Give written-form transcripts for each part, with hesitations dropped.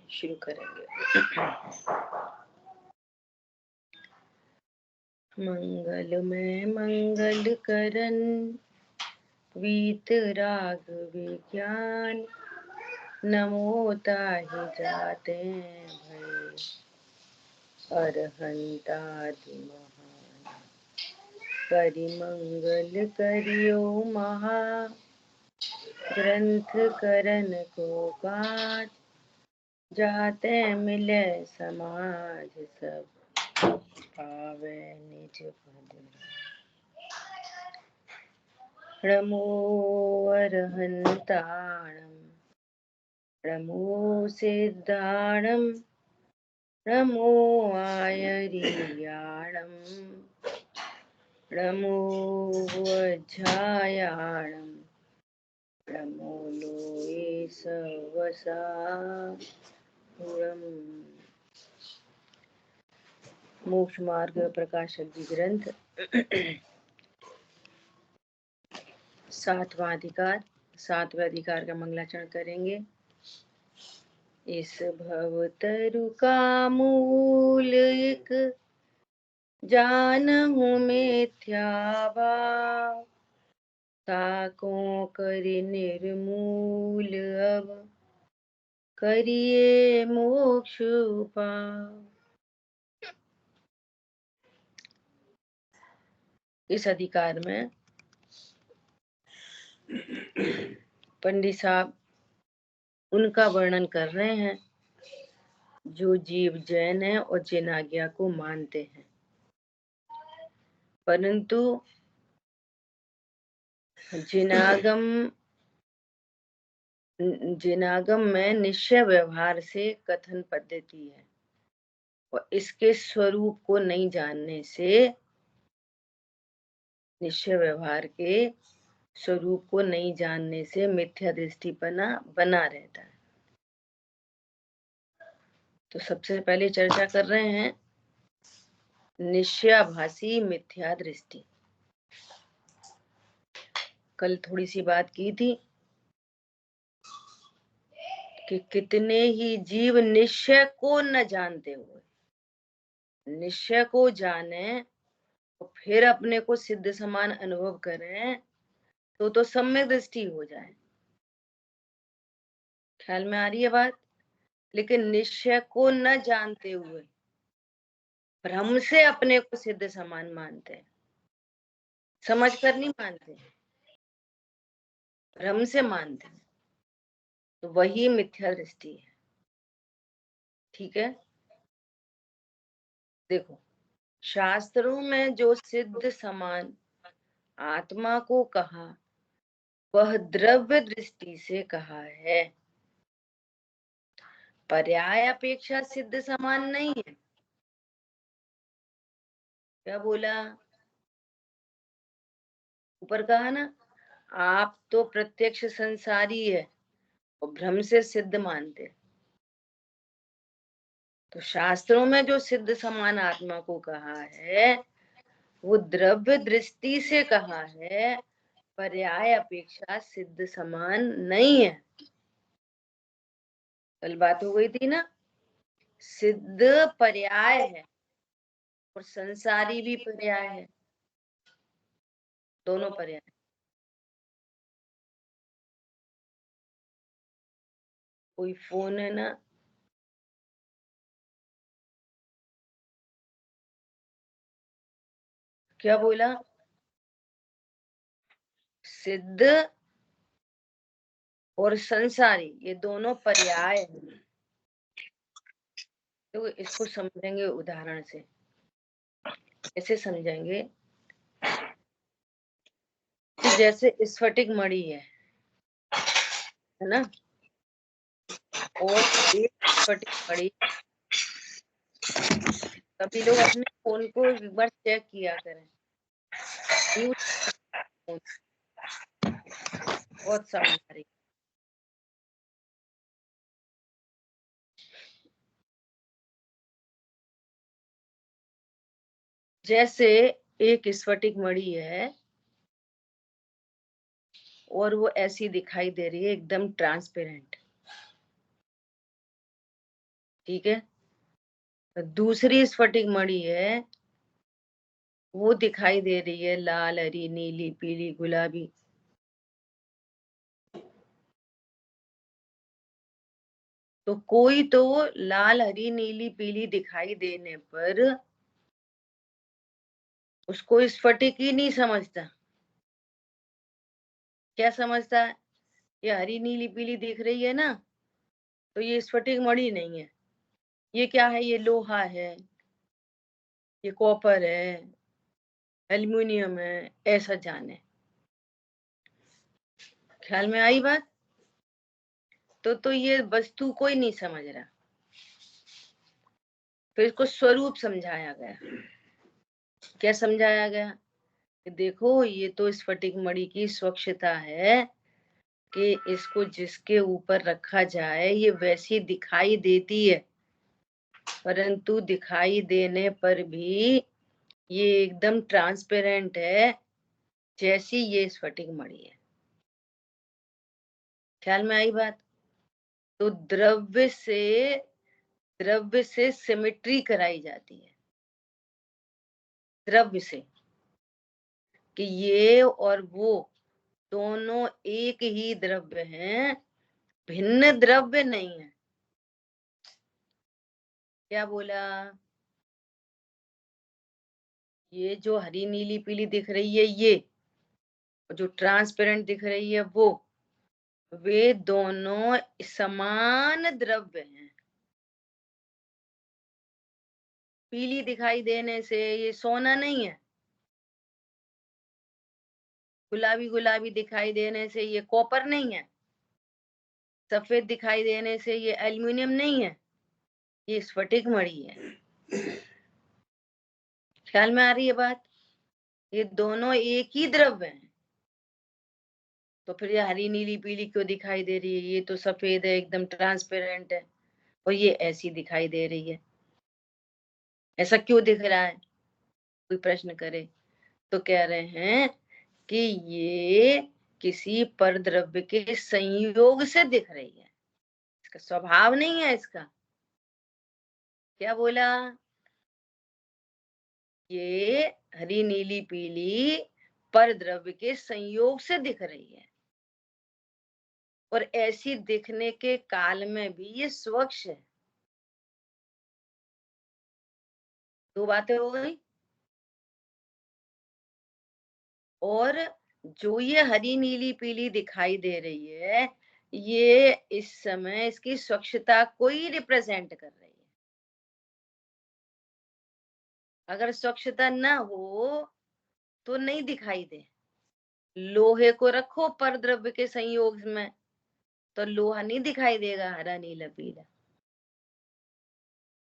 शुरू करेंगे। मंगल में मंगल करन वीत राग विज्ञान, नमो ताहि जाते भय अरहंतादि महान। करि मंगल करियो महा ग्रंथ करन को काज, जाते मिले समाज सब पावे निज पद। नमो अरहंताणं नमो सिद्धाणं नमो आयर्याणं नमो वज्रायाणं नमो लोये सवसा। मोक्ष मार्ग प्रकाशक जी ग्रंथ 7वें अधिकार का मंगलाचरण करेंगे। इस भवतरु का मूल एक जानहु मिथ्या भाव, ताको करि निर्मूल अब करिए मोक्ष उपाय। इस अधिकार में पंडित साहब उनका वर्णन कर रहे हैं जो जीव जैन है और जिन आज्ञा को मानते हैं, परंतु जिनागम में निश्चय व्यवहार से कथन पद्धति है और इसके स्वरूप को नहीं जानने से, निश्चय व्यवहार के स्वरूप को नहीं जानने से मिथ्या दृष्टिपना बना रहता है। तो सबसे पहले चर्चा कर रहे हैं निश्चयाभासी मिथ्या दृष्टि। कल थोड़ी सी बात की थी कि कितने ही जीव निश्चय को न जानते हुए निश्चय को जाने और फिर अपने को सिद्ध समान अनुभव करें तो सम्यक दृष्टि हो जाए। ख्याल में आ रही है बात? लेकिन निश्चय को न जानते हुए भ्रम से अपने को सिद्ध समान मानते हैं, समझ कर नहीं मानते, भ्रम से मानते हैं, तो वही मिथ्या दृष्टि है। ठीक है, देखो शास्त्रों में जो सिद्ध समान आत्मा को कहा वह द्रव्य दृष्टि से कहा है, पर्याय अपेक्षा सिद्ध समान नहीं है। क्या बोला? ऊपर कहा ना, आप तो प्रत्यक्ष संसारी है और भ्रम से सिद्ध मानते। तो शास्त्रों में जो सिद्ध समान आत्मा को कहा है वो द्रव्य दृष्टि से कहा है, पर्याय अपेक्षा सिद्ध समान नहीं है। कल बात हो गई थी ना, सिद्ध पर्याय है और संसारी भी पर्याय है, दोनों पर्याय। कोई फोन है ना? क्या बोला? सिद्ध और संसारी ये दोनों पर्याय हैं। तो इसको समझेंगे उदाहरण से। ऐसे समझेंगे कि जैसे स्फटिक मणि है ना, और एक स्फटिक मणि, सभी लोग अपने फोन को एक बार चेक किया करें। बहुत साउंड आ रही। जैसे एक स्फटिक मणि है और वो ऐसी दिखाई दे रही है एकदम ट्रांसपेरेंट। ठीक है। दूसरी स्फटिक मणि है, वो दिखाई दे रही है लाल, हरी, नीली, पीली, गुलाबी। तो कोई तो लाल, हरी, नीली, पीली दिखाई देने पर उसको स्फटिक ही नहीं समझता। क्या समझता है? ये हरी, नीली, पीली दिख रही है ना, तो ये स्फटिक मणि नहीं है। ये क्या है? ये लोहा है, ये कॉपर है, एल्युमिनियम है, ऐसा जाने। ख्याल में आई बात? तो ये वस्तु कोई नहीं समझ रहा। फिर इसको स्वरूप समझाया गया। क्या समझाया गया? कि देखो, ये तो स्फटिक मणि की स्वच्छता है कि इसको जिसके ऊपर रखा जाए ये वैसी दिखाई देती है, परंतु दिखाई देने पर भी ये एकदम ट्रांसपेरेंट है, जैसी ये स्फटिक मणि है। ख्याल में आई बात? तो द्रव्य से सिमेट्री कराई जाती है। द्रव्य से, कि ये और वो दोनों एक ही द्रव्य हैं, भिन्न द्रव्य नहीं है। क्या बोला? ये जो हरी, नीली, पीली दिख रही है ये, और जो ट्रांसपेरेंट दिख रही है वो, वे दोनों समान द्रव्य हैं। पीली दिखाई देने से ये सोना नहीं है, गुलाबी गुलाबी दिखाई देने से ये कॉपर नहीं है, सफेद दिखाई देने से ये एल्युमिनियम नहीं है, ये स्फटिक मणि है। ख्याल में आ रही है बात? ये दोनों एक ही द्रव्य हैं। तो फिर ये हरी, नीली, पीली क्यों दिखाई दे रही है? ये तो सफेद है, एकदम ट्रांसपेरेंट है, और ये ऐसी दिखाई दे रही है। ऐसा क्यों दिख रहा है? कोई प्रश्न करे तो कह रहे हैं कि ये किसी परद्रव्य के संयोग से दिख रही है, इसका स्वभाव नहीं है इसका। क्या बोला? ये हरी, नीली, पीली परद्रव्य के संयोग से दिख रही है, और ऐसी दिखने के काल में भी ये स्वच्छ है। दो बातें हो गई। और जो ये हरी, नीली, पीली दिखाई दे रही है, ये इस समय इसकी स्वच्छता को ही रिप्रेजेंट कर रही है। अगर स्वच्छता न हो तो नहीं दिखाई दे। लोहे को रखो परद्रव्य के संयोग में, तो लोहा नहीं दिखाई देगा हरा, नीला, पीला।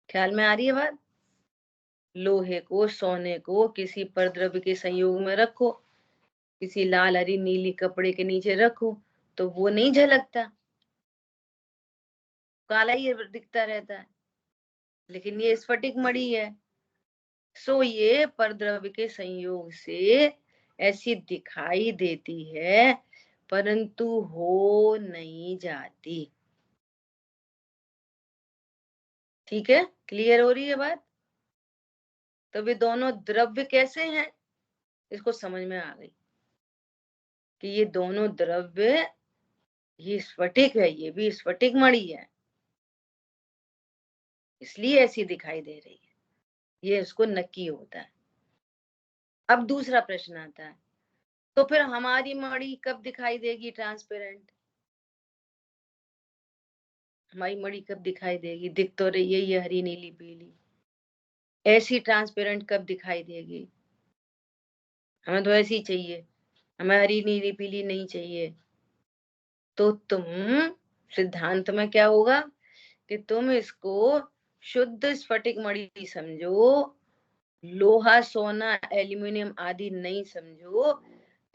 ख्याल में आ रही है बात? लोहे को, सोने को किसी परद्रव्य के संयोग में रखो, किसी लाल, हरी, नीली कपड़े के नीचे रखो, तो वो नहीं झलकता, काला ही दिखता रहता है। लेकिन ये स्फटिक मणि है, सो ये परद्रव्य के संयोग से ऐसी दिखाई देती है, परंतु हो नहीं जाती। ठीक है? क्लियर हो रही है बात? तो वे दोनों द्रव्य कैसे हैं, इसको समझ में आ गई कि ये दोनों द्रव्य, ये स्फटिक है, ये भी स्फटिक मणि है, इसलिए ऐसी दिखाई दे रही है। ये इसको नक्की होता है। अब दूसरा प्रश्न आता है, तो फिर हमारी मणि कब दिखाई देगी ट्रांसपेरेंट? हमारी मणि कब दिखाई देगी? दिख तो रही है ये हरी, नीली, पीली, ऐसी ट्रांसपेरेंट कब दिखाई देगी? हमें तो ऐसी चाहिए, हमें हरी, नीली, पीली नहीं चाहिए। तो तुम सिद्धांत में क्या होगा कि तुम इसको शुद्ध स्फटिक मणि समझो, लोहा, सोना, एल्युमिनियम आदि नहीं समझो।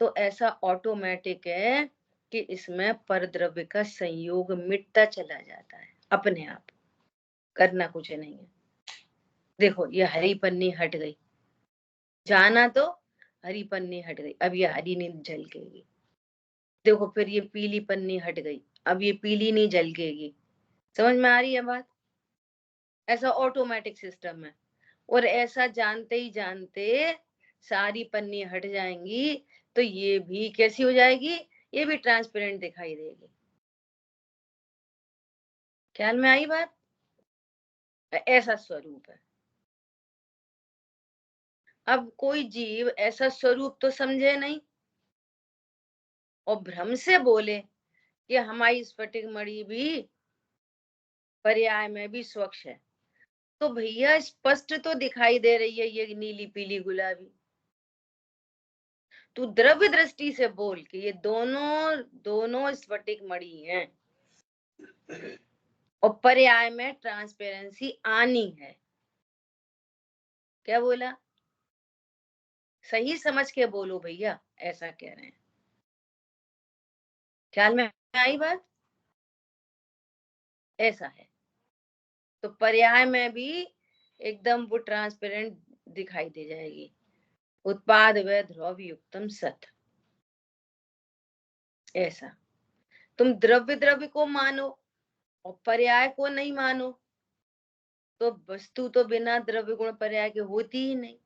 तो ऐसा ऑटोमेटिक है कि इसमें परद्रव्य का संयोग मिटता चला जाता है अपने आप, करना कुछ नहीं है। देखो, ये हरी पन्नी हट गई, जाना तो हरी पन्नी हट गई, अब ये हरी नींद झलकेगी। देखो फिर ये पीली पन्नी हट गई, अब ये पीली नहीं झलकेगी। समझ में आ रही है बात? ऐसा ऑटोमेटिक सिस्टम है। और ऐसा जानते ही जानते सारी पन्नी हट जाएंगी तो ये भी कैसी हो जाएगी, ये भी ट्रांसपेरेंट दिखाई देगी। ख्याल में आई बात? ऐसा स्वरूप है। अब कोई जीव ऐसा स्वरूप तो समझे नहीं और भ्रम से बोले कि हमारी स्फटिक मणि भी पर्याय में भी स्वच्छ है, तो भैया स्पष्ट तो दिखाई दे रही है ये नीली पीली गुलाबी। तू द्रव्य दृष्टि से बोल कि ये दोनों दोनों स्फटिक मणि हैं और पर्याय में ट्रांसपेरेंसी आनी है। क्या बोला? सही समझ के बोलो भैया, ऐसा कह रहे हैं। ख्याल में आई बात? ऐसा है तो पर्याय में भी एकदम वो ट्रांसपेरेंट दिखाई दे जाएगी। उत्पाद व ध्रुव युक्तम सत। ऐसा तुम द्रव्य द्रव्य को मानो और पर्याय को नहीं मानो तो वस्तु तो बिना द्रव्य गुण पर्याय के होती ही नहीं।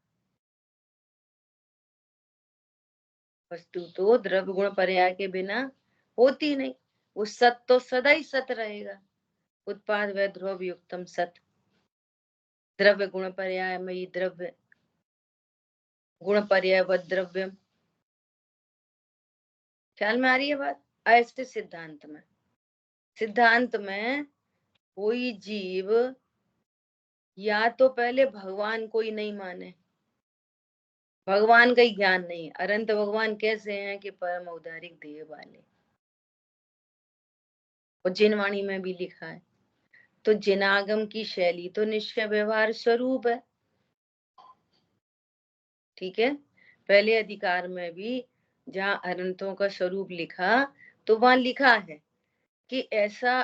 वस्तु तो द्रव्य गुण पर्याय के बिना होती नहीं। वो सत तो सदा ही सत रहेगा। उत्पाद व ध्रुव युक्तम सत। द्रव्य गुण पर्याय मयि द्रव्य गुण पर्याय व द्रव्यम। ख्याल में आ रही है बात? ऐसे सिद्धांत में कोई जीव या तो पहले भगवान को ही नहीं माने, भगवान का ही ज्ञान नहीं। अनंत भगवान कैसे हैं कि परम औदारिक देह वाले, और जिनवाणी में भी लिखा है। तो जिनागम की शैली तो निश्चय व्यवहार स्वरूप है। ठीक है, पहले अधिकार में भी जहाँ अनंतों का स्वरूप लिखा तो वहां लिखा है कि ऐसा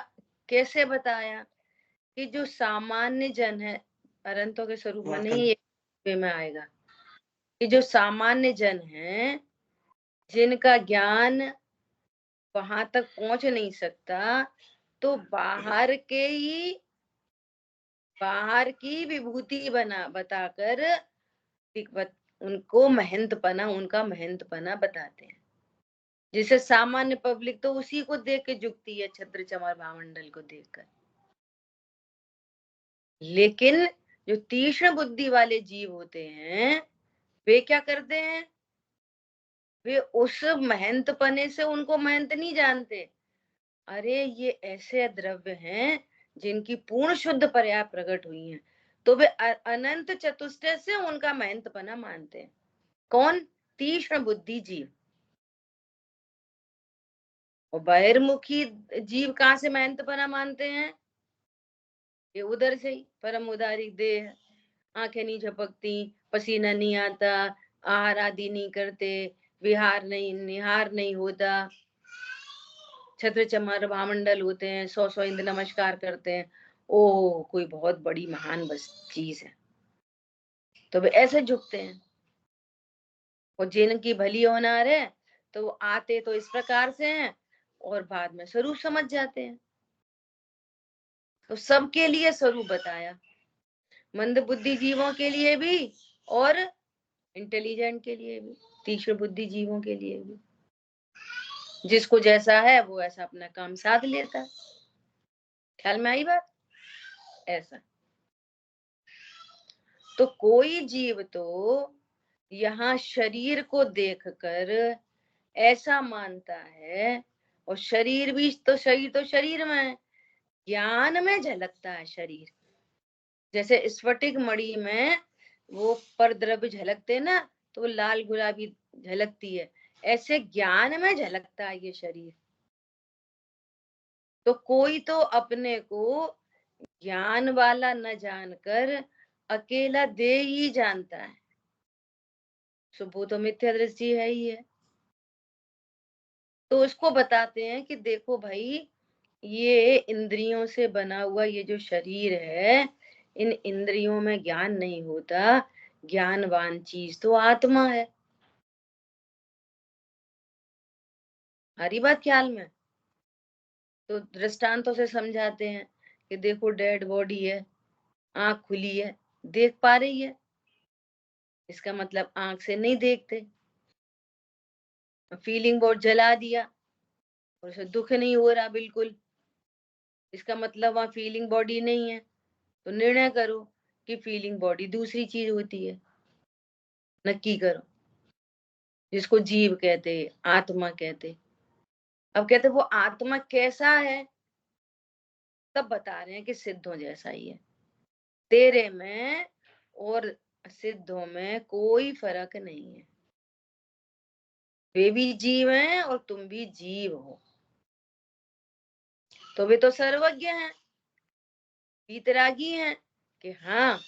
कैसे बताया कि जो सामान्य जन है, अनंतों के स्वरूप में नहीं, ये में आएगा कि जो सामान्य जन है जिनका ज्ञान वहां तक पहुंच नहीं सकता, तो बाहर की विभूति बताकर उनको महंतपना, उनका महंतपना बताते हैं। जिसे सामान्य पब्लिक तो उसी को देख के झुकती है, छत्र चमर भामंडल को देखकर। लेकिन जो तीक्ष्ण बुद्धि वाले जीव होते हैं वे क्या करते हैं, वे उस महंतपने से उनको महंत नहीं जानते। अरे ये ऐसे द्रव्य हैं जिनकी पूर्ण शुद्ध पर्याय प्रकट हुई है, तो वे अनंत चतुष्टय से उनका महंतपना मानते हैं। कौन? तीक्ष्ण बुद्धि जीव। और बहिर्मुखी जीव कहाँ से महंतपना मानते हैं? ये उधर से ही, परम उदारिक देह, आंखें नहीं झपकती, पसीना नहीं आता, आहार आदि नहीं करते, निहार नहीं होता, छत्र चमर भामंडल होते हैं, 100 इंद्र नमस्कार करते हैं, ओ कोई बहुत बड़ी महान बस चीज है, तो वे ऐसे झुकते हैं। और जिनकी भली होनार है तो वो आते तो इस प्रकार से हैं और बाद में स्वरूप समझ जाते हैं। तो सबके लिए स्वरूप बताया, मंद बुद्धि जीवों के लिए भी और इंटेलिजेंट के लिए भी, तीक्ष्ण बुद्धि जीवों के लिए भी। जिसको जैसा है वो ऐसा अपना काम साध लेता है। ख्याल में आई बात? ऐसा तो कोई जीव तो यहाँ शरीर को देखकर ऐसा मानता है, और शरीर तो शरीर में है, ज्ञान में झलकता है शरीर। जैसे स्फटिक मणि में वो परद्रव्य झलकते ना, तो वो लाल गुलाबी झलकती है, ऐसे ज्ञान में झलकता है ये शरीर। तो कोई तो अपने को ज्ञान वाला न जानकर अकेला दे ही जानता है, सो वो तो मिथ्या दृष्टि है ही है। तो उसको बताते हैं कि देखो भाई, ये इंद्रियों से बना हुआ ये जो शरीर है, इन इंद्रियों में ज्ञान नहीं होता, ज्ञानवान चीज तो आत्मा है। आ रही बात ख्याल में? तो दृष्टांतों से समझाते हैं कि देखो डेड बॉडी है, आंख खुली है, देख पा रही है, इसका मतलब आंख से नहीं देखते। फीलिंग बोर्ड जला दिया और उसे दुख नहीं हो रहा बिल्कुल, इसका मतलब वहां फीलिंग बॉडी नहीं है। तो निर्णय करो कि फीलिंग बॉडी दूसरी चीज होती है, नक्की करो, जिसको जीव कहते, आत्मा कहते। अब कहते वो आत्मा कैसा है, तब बता रहे हैं कि सिद्धों जैसा ही है। तेरे में और सिद्धों में कोई फर्क नहीं है, वे भी जीव हैं और तुम भी जीव हो। तो वे तो सर्वज्ञ हैं, वीतरागी हैं कि हाँ,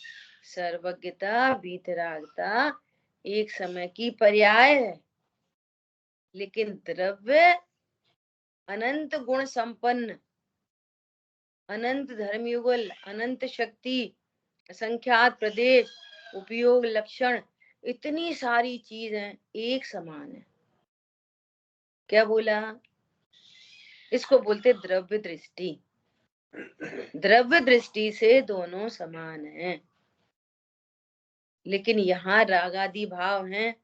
सर्वज्ञता वीतरागता एक समय की पर्याय है, लेकिन द्रव्य अनंत गुण संपन्न, अनंत धर्मयुगल, अनंत शक्ति, असंख्यात प्रदेश, उपयोग लक्षण, इतनी सारी चीजें एक समान है। क्या बोला? इसको बोलते द्रव्य दृष्टि। द्रव्य दृष्टि से दोनों समान हैं, लेकिन यहाँ रागादि भाव है,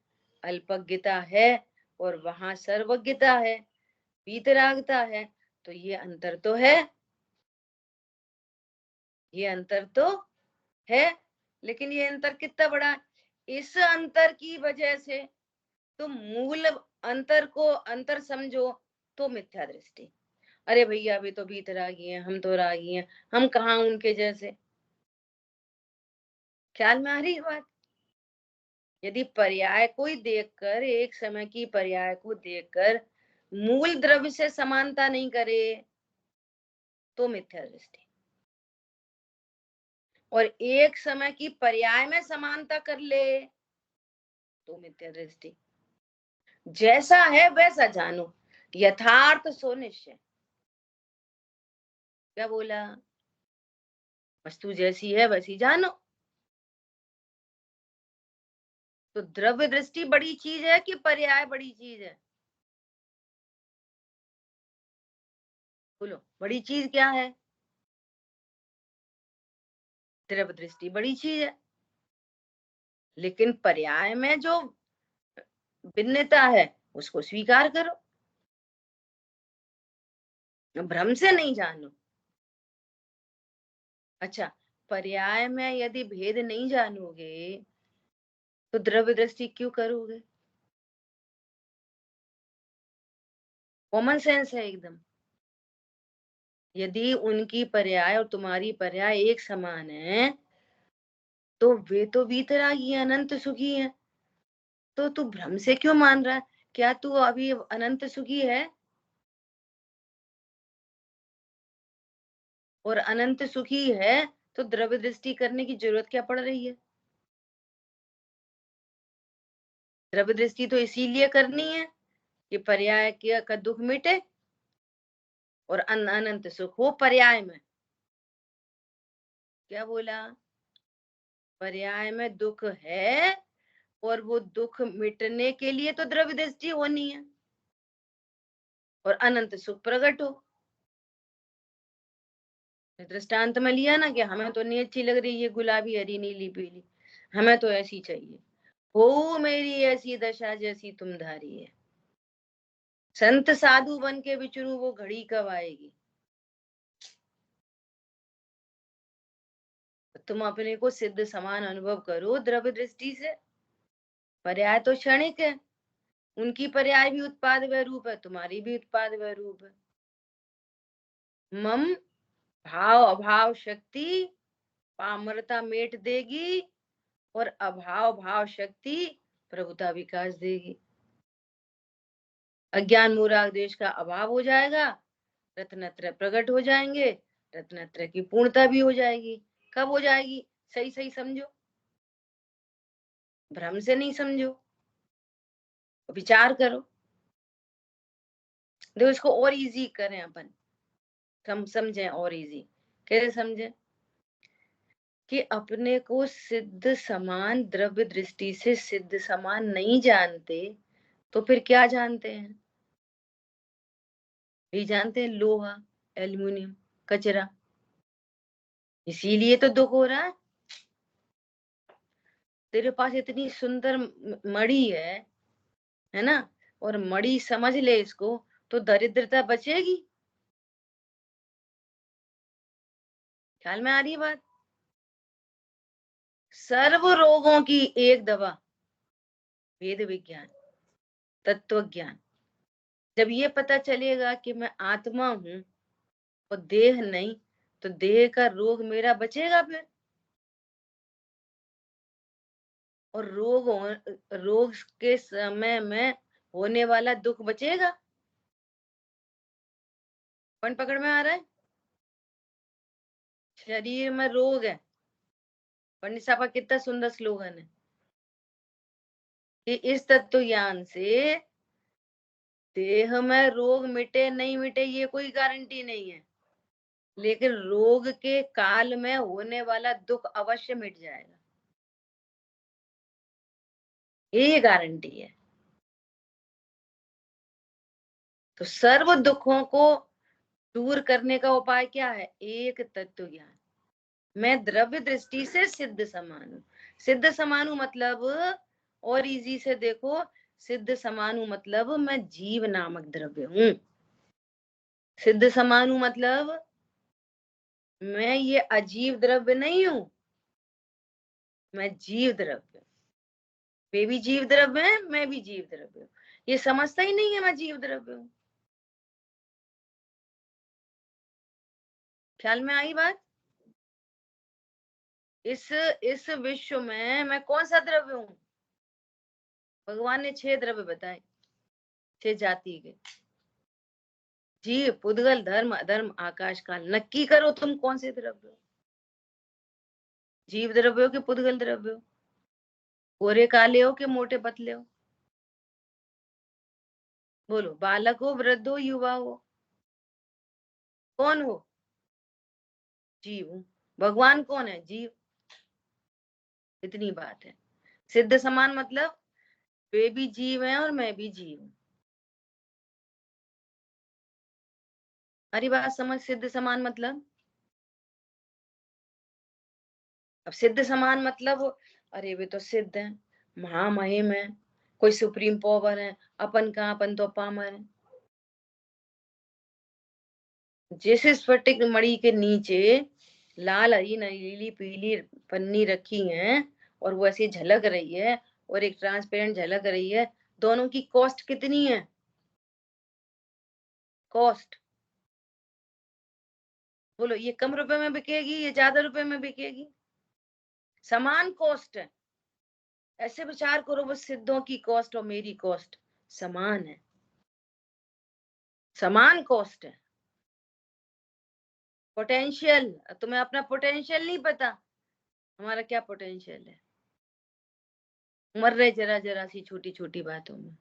अल्पज्ञता है, और वहां सर्वज्ञता है, वीतरागता है। तो ये अंतर तो है, ये अंतर तो है, लेकिन ये अंतर कितना बड़ा? इस अंतर की वजह से तुम मूल अंतर को अंतर समझो तो मिथ्या दृष्टि। अरे भैया अभी तो वीतरागी हैं, हम तो रागी हैं, हम कहाँ उनके जैसे। ख्याल में आ रही है बात? यदि पर्याय को ही देखकर, एक समय की पर्याय को देखकर मूल द्रव्य से समानता नहीं करे तो मिथ्या दृष्टि, और एक समय की पर्याय में समानता कर ले तो मिथ्या दृष्टि। जैसा है वैसा जानो, यथार्थ सो निश्चय। क्या बोला? वस्तु जैसी है वैसी जानो। तो द्रव्य दृष्टि बड़ी चीज है कि पर्याय बड़ी चीज है? बोलो, बड़ी चीज क्या है? द्रव्य दृष्टि बड़ी चीज है, लेकिन पर्याय में जो भिन्नता है उसको स्वीकार करो, भ्रम से नहीं जानो। अच्छा, पर्याय में यदि भेद नहीं जानोगे तो द्रव्य दृष्टि क्यों करोगे? कॉमन सेंस है एकदम। यदि उनकी पर्याय और तुम्हारी पर्याय एक समान है तो वे तो वीतरागी हैं, अनंत सुखी हैं, तो तू भ्रम से क्यों मान रहा है? क्या तू अभी अनंत सुखी है? और अनंत सुखी है तो द्रव्य दृष्टि करने की जरूरत क्या पड़ रही है? द्रव्य दृष्टि तो इसीलिए करनी है कि पर्याय का दुख मिटे और अनंत सुख हो पर्याय में। क्या बोला? पर्याय में दुख है और वो दुख मिटने के लिए तो द्रव्य दृष्टि होनी है और अनंत सुख प्रकट हो। दृष्टांत में लिया ना कि हमें तो नहीं अच्छी लग रही है गुलाबी, हरी, नीली, पीली, हमें तो ऐसी चाहिए। हो मेरी ऐसी दशा जैसी तुम धारी है, संत साधु बन के विचरू वो घड़ी कब आएगी? तुम अपने को सिद्ध समान अनुभव करो द्रव्य दृष्टि से। पर्याय तो क्षणिक है, उनकी पर्याय भी उत्पाद व रूप है, तुम्हारी भी उत्पाद व रूप है। मम भाव अभाव शक्ति पामरता मेट देगी और अभाव भाव शक्ति प्रभुता विकास देगी। अज्ञान मूढ़ देश का अभाव हो जाएगा, रत्नत्रय प्रकट हो जाएंगे, रत्नत्रय की पूर्णता भी हो जाएगी। कब हो जाएगी? सही सही समझो, भ्रम से नहीं समझो, विचार करो। देखो इसको और इजी करें अपन, हम समझें और इजी कैसे समझें कि अपने को सिद्ध समान द्रव्य दृष्टि से सिद्ध समान नहीं जानते तो फिर क्या जानते हैं? ये जानते हैं, लोहा, एल्यूमिनियम, कचरा, इसीलिए तो दुख हो रहा है। तेरे पास इतनी सुंदर मणि है ना, और मणि समझ ले इसको, तो दरिद्रता बचेगी। ख्याल में आ रही है बात? सर्व रोगों की एक दवा, वेद विज्ञान, तत्व ज्ञान। जब ये पता चलेगा कि मैं आत्मा हूं और देह नहीं, तो देह का रोग मेरा बचेगा फिर। और रोग के समय में होने वाला दुख बचेगा। कौन पकड़ में आ रहा है? शरीर में रोग है। पंडित साहब का कितना सुंदर स्लोगन है कि इस तत्व ज्ञान से देह में रोग मिटे नहीं मिटे ये कोई गारंटी नहीं है, लेकिन रोग के काल में होने वाला दुख अवश्य मिट जाएगा, ये गारंटी है। तो सर्व दुखों को दूर करने का उपाय क्या है? एक तत्व ज्ञान। मैं द्रव्य दृष्टि से सिद्ध समान हूं। सिद्ध समान हूं मतलब, और इजी से देखो, सिद्ध समान हूं मतलब मैं जीव नामक द्रव्य हूं। सिद्ध समान हूं मतलब मैं ये अजीव द्रव्य नहीं हूं, मैं जीव द्रव्य हूं। वे भी जीव द्रव्य है, मैं भी जीव द्रव्य हूं। ये समझता ही नहीं है मैं जीव द्रव्य हूं। ख्याल में आई बात? इस विश्व में मैं कौन सा द्रव्य हूं? भगवान ने 6 द्रव्य बताए, 6 जाति के। जीव, पुद्गल, धर्म, अधर्म, आकाश, काल। नक्की करो तुम कौन से द्रव्य हो? जीव द्रव्य हो कि पुद्गल द्रव्य हो? गोरे काले हो कि मोटे पतले हो? बोलो, बालक हो, वृद्ध हो, युवा हो, कौन हो? जीव हूं। भगवान कौन है? जीव। इतनी बात है। सिद्ध समान मतलब वे भी जीव हैं और मैं भी जीव हूं। अरे बात समझ, सिद्ध समान मतलब? अब सिद्ध समान मतलब, अरे वे तो सिद्ध है, महामहिम है, कोई सुप्रीम पावर है, अपन कहाँ, अपन तो पामर है। जिस स्फटिक मणि के नीचे लाल, हरी, नीली, पीली पन्नी रखी है और वो ऐसी झलक रही है, और एक ट्रांसपेरेंट झलक रही है, दोनों की कॉस्ट कितनी है? कॉस्ट बोलो, ये कम रुपए में बिकेगी, ये ज्यादा रुपए में बिकेगी? समान कॉस्ट है। ऐसे विचार करो, वो सिद्धों की कॉस्ट और मेरी कॉस्ट समान है, समान कॉस्ट है। पोटेंशियल, तुम्हें अपना पोटेंशियल नहीं पता, हमारा क्या पोटेंशियल है? मर रहे जरा जरा सी छोटी छोटी बातों में।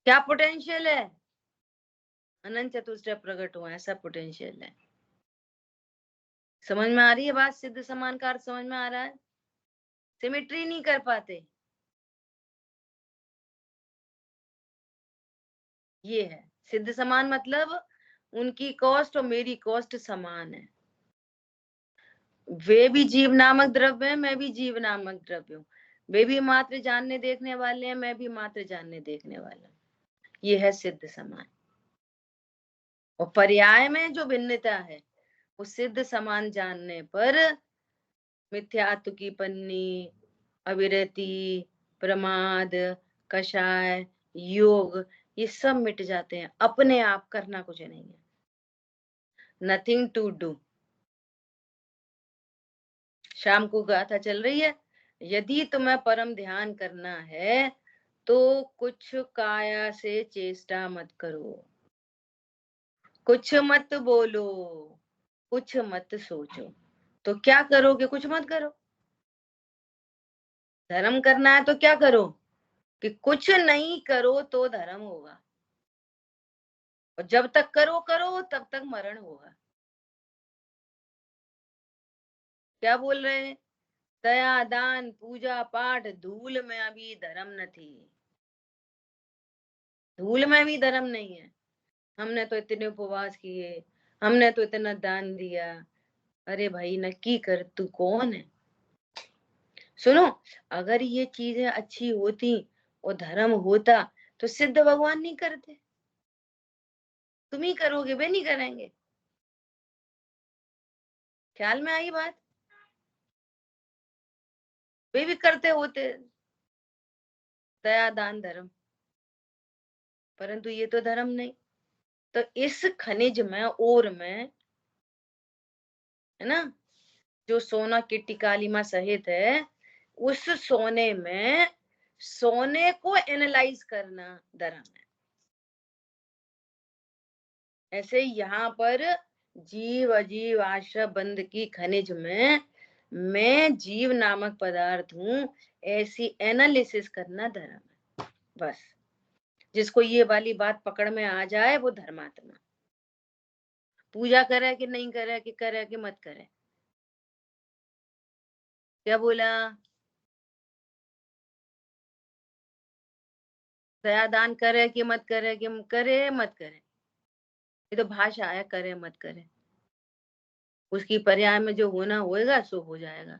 क्या पोटेंशियल है? अनंत चतुष्टय प्रकट हुआ, ऐसा पोटेंशियल है। समझ में आ रही है बात? सिद्ध समान का अर्थ समझ में आ रहा है? सिमेट्री नहीं कर पाते, ये है सिद्ध समान मतलब उनकी कॉस्ट और मेरी कॉस्ट समान है। वे भी जीव नामक द्रव्य है, मैं भी जीव नामक द्रव्य हूँ। वे भी मात्र जानने देखने वाले हैं, मैं भी मात्र जानने देखने वाला हूँ। ये है सिद्ध समान। और पर्याय में जो भिन्नता है, वो सिद्ध समान जानने पर मिथ्यात्व की पन्नी, अविरति, प्रमाद, कषाय, योग, ये सब मिट जाते हैं अपने आप। करना कुछ नहीं है, नथिंग टू डू। शाम को गाथा चल रही है, यदि तुम्हें परम ध्यान करना है तो कुछ काया से चेष्टा मत करो, कुछ मत बोलो, कुछ मत सोचो। तो क्या करोगे? कुछ मत करो। धर्म करना है तो क्या करो? कि कुछ नहीं करो तो धर्म होगा, और जब तक करो करो तब तक मरण होगा। क्या बोल रहे हैं? दया, दान, पूजा पाठ, धूल में अभी धर्म नहीं, धूल में भी धर्म नहीं है। हमने तो इतने उपवास किए, हमने तो इतना दान दिया। अरे भाई नक्की कर तू कौन है। सुनो, अगर ये चीजें अच्छी होती और धर्म होता तो सिद्ध भगवान नहीं करते, तुम ही करोगे, वे नहीं करेंगे। ख्याल में आई बात? वे भी करते होते दया दान धर्म, परंतु ये तो धर्म नहीं। तो इस खनिज में और में, है ना, जो सोना किट्टी कालीमा सहित है, उस सोने में सोने को एनालाइज करना धर्म है। ऐसे यहाँ पर जीव अजीव आश्रय बंध की खनिज में मैं जीव नामक पदार्थ हूं, ऐसी एनालिसिस करना धर्म है। बस जिसको ये वाली बात पकड़ में आ जाए वो धर्मात्मा। पूजा करे कि नहीं करे, कि करे कि मत करे। क्या बोला? दयादान करे कि मत करे, कि करे मत करे, ये तो भाषा है, करे मत करे। उसकी पर्याय में जो होना होएगा सो हो जाएगा,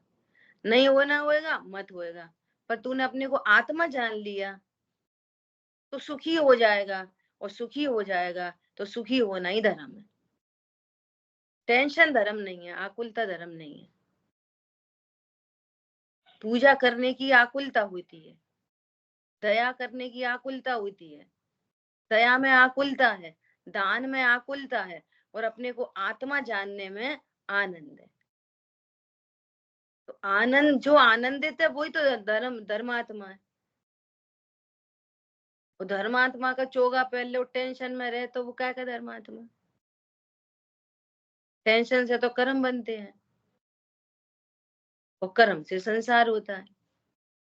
नहीं होना होएगा मत होएगा। पर तूने अपने को आत्मा जान लिया तो सुखी हो जाएगा, और सुखी हो जाएगा तो सुखी होना ही धर्म है। टेंशन धर्म नहीं है, आकुलता धर्म नहीं है। पूजा करने की आकुलता होती है, दया करने की आकुलता होती है, दया में आकुलता है, दान में आकुलता है, और अपने को आत्मा जानने में आनंद है। तो आनंद, जो आनंदित है वही तो धर्मात्मा है। वो धर्मात्मा का चोगा पहन लो, टेंशन में रहे तो वो क्या का धर्मात्मा। टेंशन से तो कर्म बनते हैं, और कर्म से संसार होता है।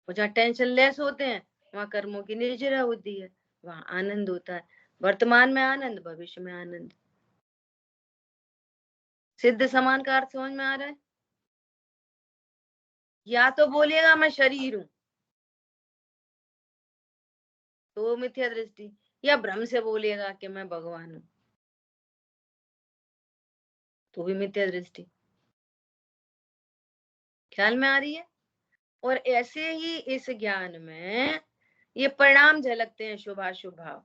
और जहाँ टेंशन लेस होते हैं वहां कर्मों की निर्जरा होती है, वहां आनंद होता है। वर्तमान में आनंद, भविष्य में आनंद। सिद्ध समान का अर्थ समझ में आ रहा है? या तो बोलेगा मैं शरीर हूं तो मिथ्या दृष्टि, या भ्रम से बोलेगा कि मैं भगवान हूं तो भी मिथ्या दृष्टि। ख्याल में आ रही है? और ऐसे ही इस ज्ञान में ये परिणाम झलकते हैं, शुभाशुभ भाव।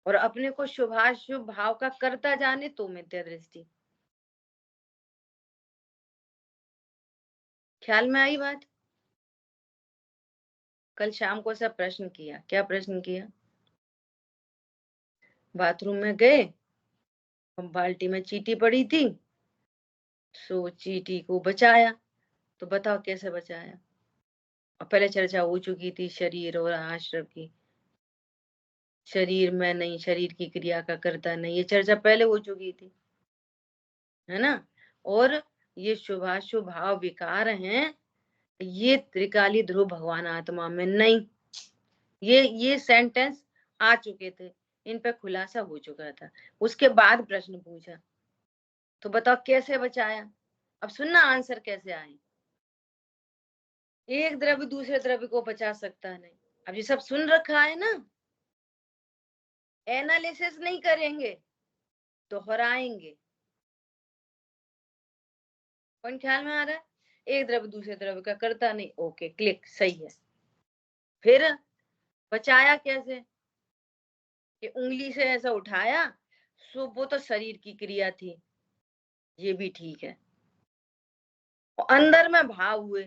और अपने को शुभाशुभ भाव का करता जाने तो मिथ्या दृष्टि। ख्याल में आई बात? कल शाम को सब प्रश्न किया, क्या प्रश्न किया? बाथरूम में गए, बाल्टी में चींटी पड़ी थी, सो चींटी को बचाया। तो बताओ कैसे बचाया? और पहले चर्चा हो चुकी थी शरीर और आश्रम की। शरीर में नहीं, शरीर की क्रिया का करता नहीं, ये चर्चा पहले हो चुकी थी, है ना। और ये शुभाशुभ भाव विकार हैं, ये त्रिकाली ध्रुव भगवान आत्मा में नहीं। ये सेंटेंस आ चुके थे, इन पे खुलासा हो चुका था। उसके बाद प्रश्न पूछा, तो बताओ कैसे बचाया। अब सुनना आंसर कैसे आए। एक द्रव्य दूसरे द्रव्य को बचा सकता नहीं। अब ये सब सुन रखा है ना, एनालिसिस नहीं करेंगे, दोहराएंगे। कौन ख्याल में आ रहा है? एक द्रव्य दूसरे द्रव्य का करता नहीं, ओके क्लिक, सही है। फिर बचाया कैसे? कि उंगली से ऐसा उठाया, सो वो तो शरीर की क्रिया थी, ये भी ठीक है। और अंदर में भाव हुए,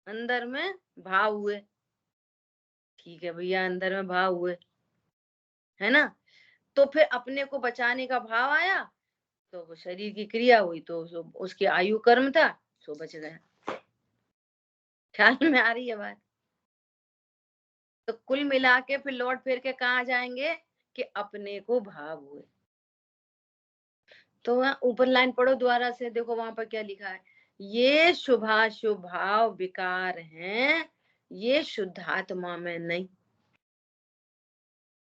अंदर में भाव हुए, ठीक है भैया, अंदर में भाव हुए, है ना। तो फिर अपने को बचाने का भाव आया, तो वो शरीर की क्रिया हुई, तो उसकी आयु कर्म था, सो बच गया। ख्याल में आ रही है बात? तो कुल मिला के फिर लौट फिर के कहाँ जाएंगे? कि अपने को भाव हुए। तो वहां ऊपर लाइन पढ़ो दोबारा से, देखो वहां पर क्या लिखा है। ये शुभाशुभ भाव विकार हैं, ये शुद्धात्मा में नहीं।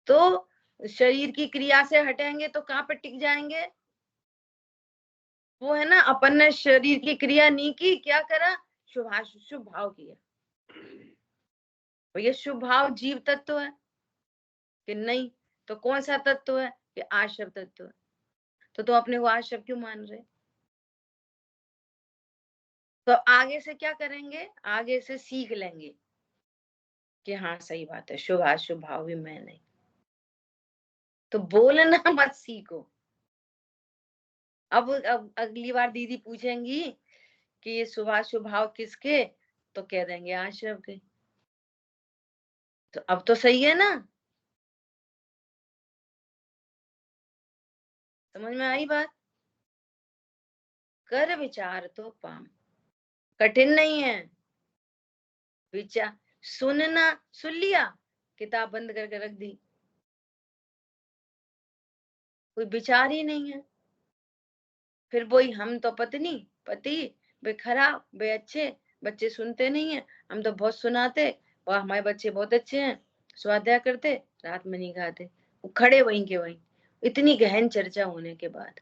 तो शरीर की क्रिया से हटेंगे तो कहाँ पे टिक जाएंगे? वो है ना, अपन ने शरीर की क्रिया नहीं की, क्या करा? शुभाशुभ भाव किया। और ये शुभ भाव जीव तत्व है, कि नहीं, तो कौन सा तत्व है? कि आश्रव तत्व है। तो तुम अपने को आश्रव क्यों मान रहे? तो आगे से क्या करेंगे? आगे से सीख लेंगे कि हाँ सही बात है, शुभ अशुभ भाव भी मैं नहीं। तो बोलना मत सीखो। अब अगली बार दीदी पूछेंगी कि ये शुभ अशुभ भाव किसके, तो कह देंगे आश्रव के। तो अब तो सही है ना? समझ में आई बात? कर विचार तो पाम, कठिन नहीं है। विचार, सुनना, सुन लिया, किताब बंद करके रख दी, कोई विचार ही नहीं है। फिर वही, हम तो पत्नी पति, वे खराब वे अच्छे, बच्चे सुनते नहीं है, हम तो बहुत सुनाते, वाह हमारे बच्चे बहुत अच्छे हैं, स्वाध्याय करते, रात में नहीं खाते। वो खड़े वहीं के वहीं, इतनी गहन चर्चा होने के बाद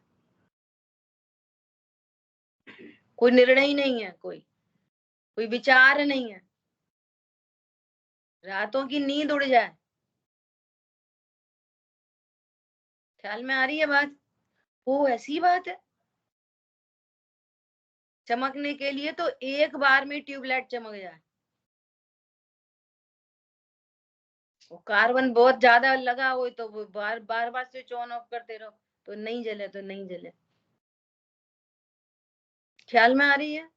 कोई निर्णय ही नहीं है, कोई कोई विचार नहीं है। रातों की नींद उड़ जाए। ख्याल में आ रही है बात? वो ऐसी बात है, चमकने के लिए तो एक बार में ट्यूबलाइट चमक जाए। वो कार्बन बहुत ज्यादा लगा हो तो वो बार बार बार स्विच ऑन ऑफ करते रहो तो नहीं जले, तो नहीं जले। ख्याल में आ रही है?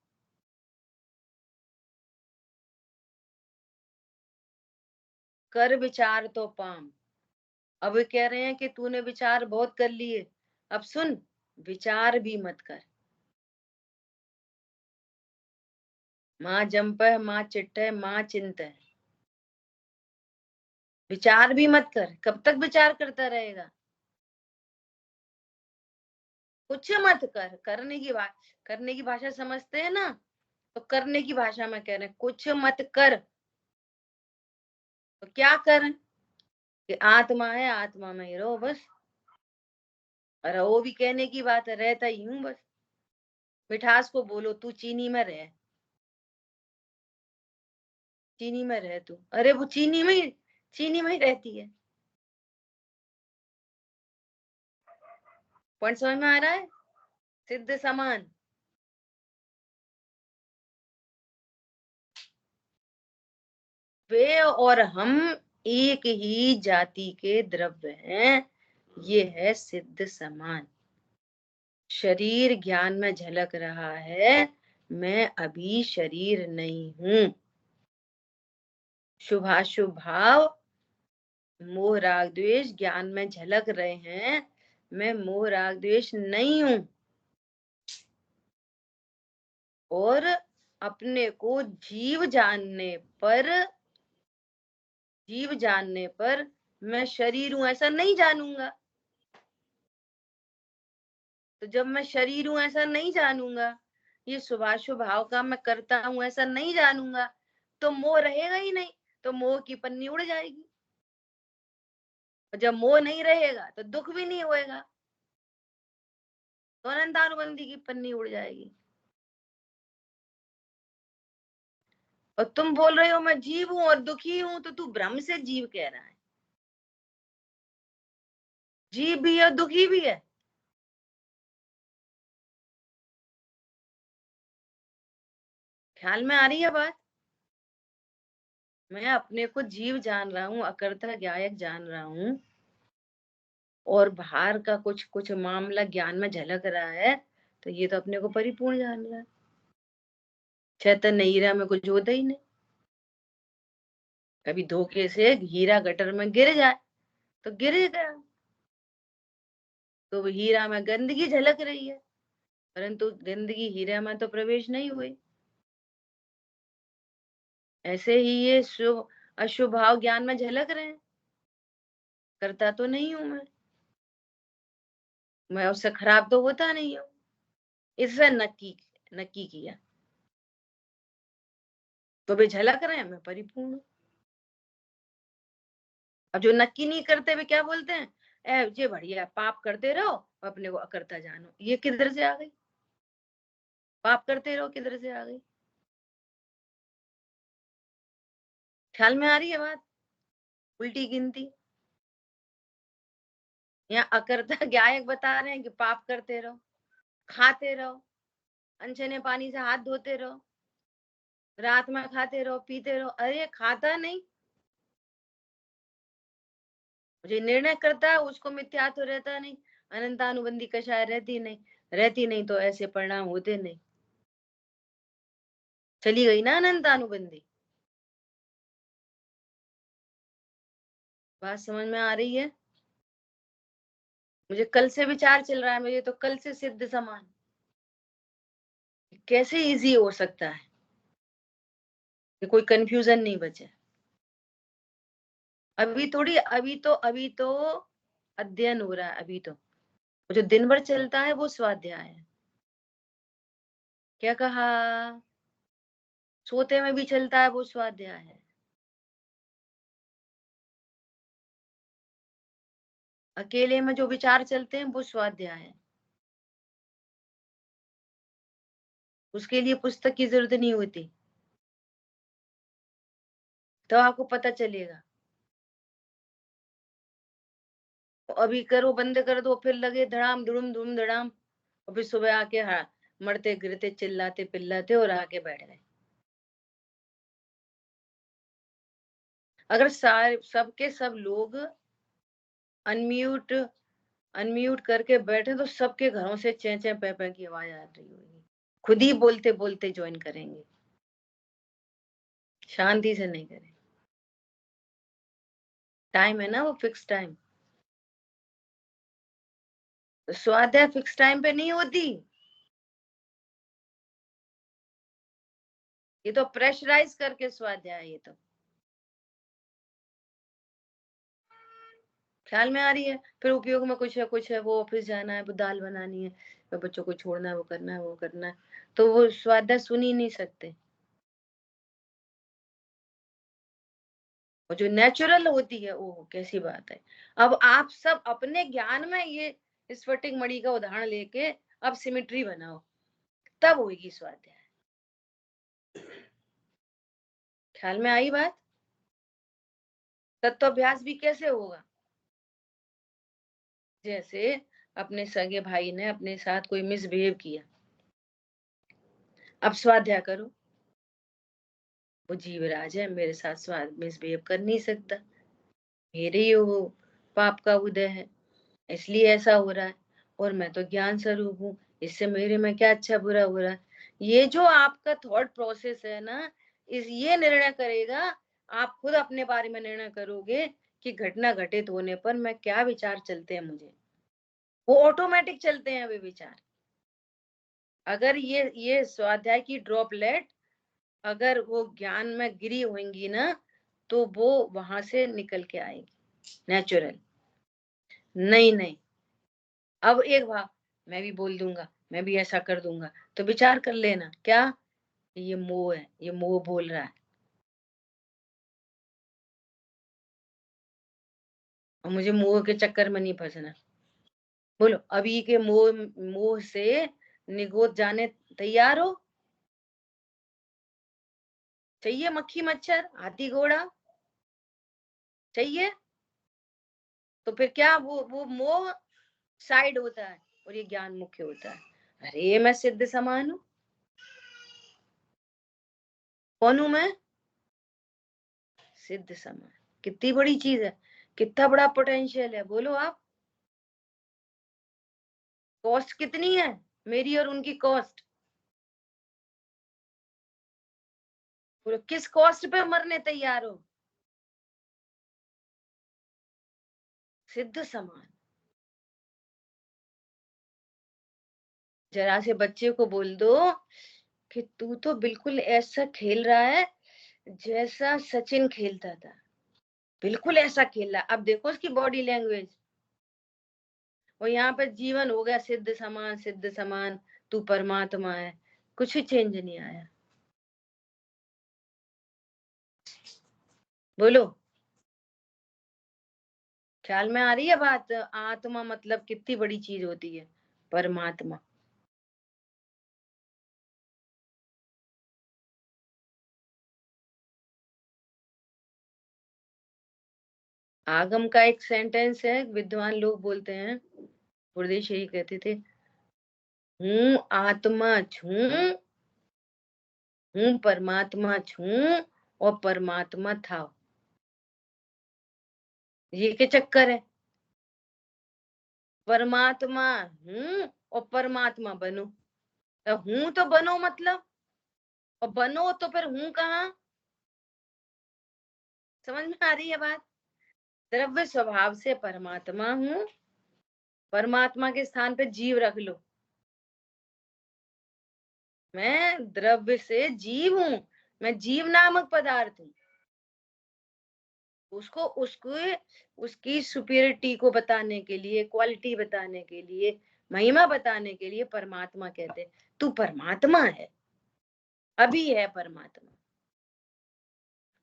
कर विचार तो पाम। अब वे कह रहे हैं कि तूने विचार बहुत कर लिए, अब सुन, विचार भी मत कर। माँ जंप माँ चिट्ठ माँ चिंत है। विचार भी मत कर। कब तक विचार करता रहेगा? कुछ मत कर। करने की बात, करने की भाषा समझते हैं ना? तो करने की भाषा में कह रहे हैं कुछ मत कर। तो क्या कर? कि आत्मा है, आत्मा में ही रहो बस। और वो भी कहने की बात है, रहता ही हूं बस। मिठास को बोलो तू चीनी में रह, चीनी में रह तू। अरे वो चीनी में ही रहती है। पॉइंट समझ में आ रहा है? सिद्ध समान। वे और हम एक ही जाति के द्रव्य हैं, ये है सिद्ध समान। शरीर ज्ञान में झलक रहा है, मैं अभी शरीर नहीं हूं। शुभाशुभ भाव, मोह राग द्वेष ज्ञान में झलक रहे हैं, मैं मोह राग द्वेष नहीं हूं। और अपने को जीव जानने पर मैं शरीर हूं ऐसा नहीं जानूंगा। तो जब मैं शरीर हूं ऐसा नहीं जानूंगा, ये शुभाशुभ भाव का मैं करता हूं ऐसा नहीं जानूंगा, तो मोह रहेगा ही नहीं। तो मोह की पन्नी उड़ जाएगी। और जब मोह नहीं रहेगा तो दुख भी नहीं होएगा, तो अनंतानुबंधी की पन्नी उड़ जाएगी। और तुम बोल रहे हो मैं जीव हूं और दुखी हूं, तो तू भ्रम से जीव कह रहा है। जीव भी है, दुखी भी है। ख्याल में आ रही है बात? मैं अपने को जीव जान रहा हूँ, अकर्ता ज्ञायक जान रहा हूँ, और बाहर का कुछ कुछ मामला ज्ञान में झलक रहा है, तो ये तो अपने को परिपूर्ण जान रहा है। चैतन्य हीरा में कुछ होता ही नहीं। कभी धोखे से हीरा गटर में गिर जाए तो गिर गया, तो वो हीरा में गंदगी झलक रही है, परंतु गंदगी हीरा में तो प्रवेश नहीं हुई। ऐसे ही ये शुभ अशुभ भाव ज्ञान में झलक रहे हैं, करता तो नहीं हूं मैं उससे खराब तो होता नहीं हूं। इससे नक्की नक्की किया, तो वे झलक रहे हैं, मैं परिपूर्ण हूं। अब जो नक्की नहीं करते वे क्या बोलते हैं? ये बढ़िया, पाप करते रहो, अपने को अकर्ता जानो। ये किधर से आ गई? पाप करते रहो किधर से आ गई? ख्याल में आ रही है बात? उल्टी गिनती। यहाँ अकर्ता गायक बता रहे हैं कि पाप करते रहो, खाते रहो, अनछने पानी से हाथ धोते रहो, रात में खाते रहो, पीते रहो। अरे खाता नहीं, जो निर्णय करता है उसको मिथ्या तो रहता नहीं, अनंतानुबंधी कषाय रहती नहीं तो ऐसे परिणाम होते नहीं। चली गई ना अनंतानुबंधी। बात समझ में आ रही है? मुझे कल से विचार चल रहा है, मुझे तो कल से सिद्ध समान कैसे इजी हो सकता है कि कोई कंफ्यूजन नहीं बचे। अभी तो अध्ययन हो रहा है। अभी तो जो दिन भर चलता है वो स्वाध्याय है। क्या कहा? सोते में भी चलता है वो स्वाध्याय है। अकेले में जो विचार चलते हैं वो स्वाध्याय है। उसके लिए पुस्तक की जरूरत नहीं होती, तो आपको पता चलेगा। अभी करो, बंद कर दो, फिर लगे धड़ाम धुड़ुम धुम धड़ाम, और फिर सुबह आके मरते गिरते चिल्लाते पिल्लाते और आके बैठ गए। अगर सारे सबके सब लोग अनम्यूट अनम्यूट करके बैठे तो सबके घरों से चें चें पे पे की आवाज आ रही होगी। खुद ही बोलते बोलते ज्वाइन करेंगे, शांति से नहीं करें। टाइम है ना, वो फिक्स टाइम। स्वाध्याय फिक्स टाइम पे नहीं होती, ये तो प्रेशराइज करके स्वाध्याय है। ये तो ख्याल में आ रही है। फिर उपयोग में कुछ है, वो ऑफिस जाना है, वो दाल बनानी है, वो बच्चों को छोड़ना है, वो करना है, वो करना है, तो वो स्वाध्याय सुन ही नहीं सकते। और जो नेचुरल होती है वो कैसी बात है। अब आप सब अपने ज्ञान में ये स्फटिक मणि का उदाहरण लेके अब सिमिट्री बनाओ, तब होगी स्वाध्याय। ख्याल में आई बात? तत्वाभ्यास भी कैसे होगा? जैसे अपने सगे भाई ने अपने साथ कोई मिसबिहेव किया, अब स्वाध्याय करो, वो जीवराज है, मेरे साथ मिसबिहेव कर नहीं सकता, मेरे ही वो पाप का उदय है, इसलिए ऐसा हो रहा है, और मैं तो ज्ञान स्वरूप हूँ, इससे मेरे में क्या अच्छा बुरा हो रहा है। ये जो आपका थॉट प्रोसेस है ना, ये निर्णय करेगा। आप खुद अपने बारे में निर्णय करोगे कि घटना घटित होने पर मैं क्या विचार चलते हैं मुझे, वो ऑटोमेटिक चलते हैं वे विचार। अगर ये स्वाध्याय की ड्रॉपलेट अगर वो ज्ञान में गिरी होंगी ना, तो वो वहां से निकल के आएगी नेचुरल। नहीं नहीं, अब एक बार मैं भी बोल दूंगा, मैं भी ऐसा कर दूंगा, तो विचार कर लेना क्या, ये मोह है, ये मोह बोल रहा है, और मुझे मोह के चक्कर में नहीं फंसना। बोलो, अभी के मोह मोह से निगोद जाने तैयार हो? चाहिए मक्खी मच्छर हाथी घोड़ा चाहिए? तो फिर क्या, वो मोह साइड होता है और ये ज्ञान मुख्य होता है। अरे मैं सिद्ध समान हूँ। कौन हूं मैं? सिद्ध समान। कितनी बड़ी चीज है, कितना बड़ा पोटेंशियल है, बोलो आप। कॉस्ट कितनी है मेरी और उनकी कॉस्ट? बोलो किस कॉस्ट पे मरने तैयार हो? सिद्ध समान। जरा से बच्चे को बोल दो कि तू तो बिल्कुल ऐसा खेल रहा है जैसा सचिन खेलता था, बिल्कुल ऐसा खेल रहा है। अब देखो उसकी बॉडी लैंग्वेज। और यहाँ पे जीवन हो गया सिद्ध समान, सिद्ध समान, तू परमात्मा है, कुछ भी चेंज नहीं आया। बोलो, ख्याल में आ रही है बात? आत्मा मतलब कितनी बड़ी चीज होती है, परमात्मा। आगम का एक सेंटेंस है, विद्वान लोग बोलते हैं, गुरुदेव यही कहते थे, हूँ आत्मा छू, हूँ परमात्मा छू और परमात्मा था। ये क्या चक्कर है? परमात्मा हूँ और परमात्मा बनो, तो हूँ तो बनो मतलब, और बनो तो फिर हूँ कहाँ? समझ में आ रही है बात? द्रव्य स्वभाव से परमात्मा हूँ, परमात्मा के स्थान पे जीव रख लो, मैं द्रव्य से जीव हूँ, मैं जीव नामक पदार्थ हूँ। उसको उसको उसकी सुपीरियरिटी को बताने के लिए, क्वालिटी बताने के लिए, महिमा बताने के लिए परमात्मा कहते, तू परमात्मा है, अभी है परमात्मा,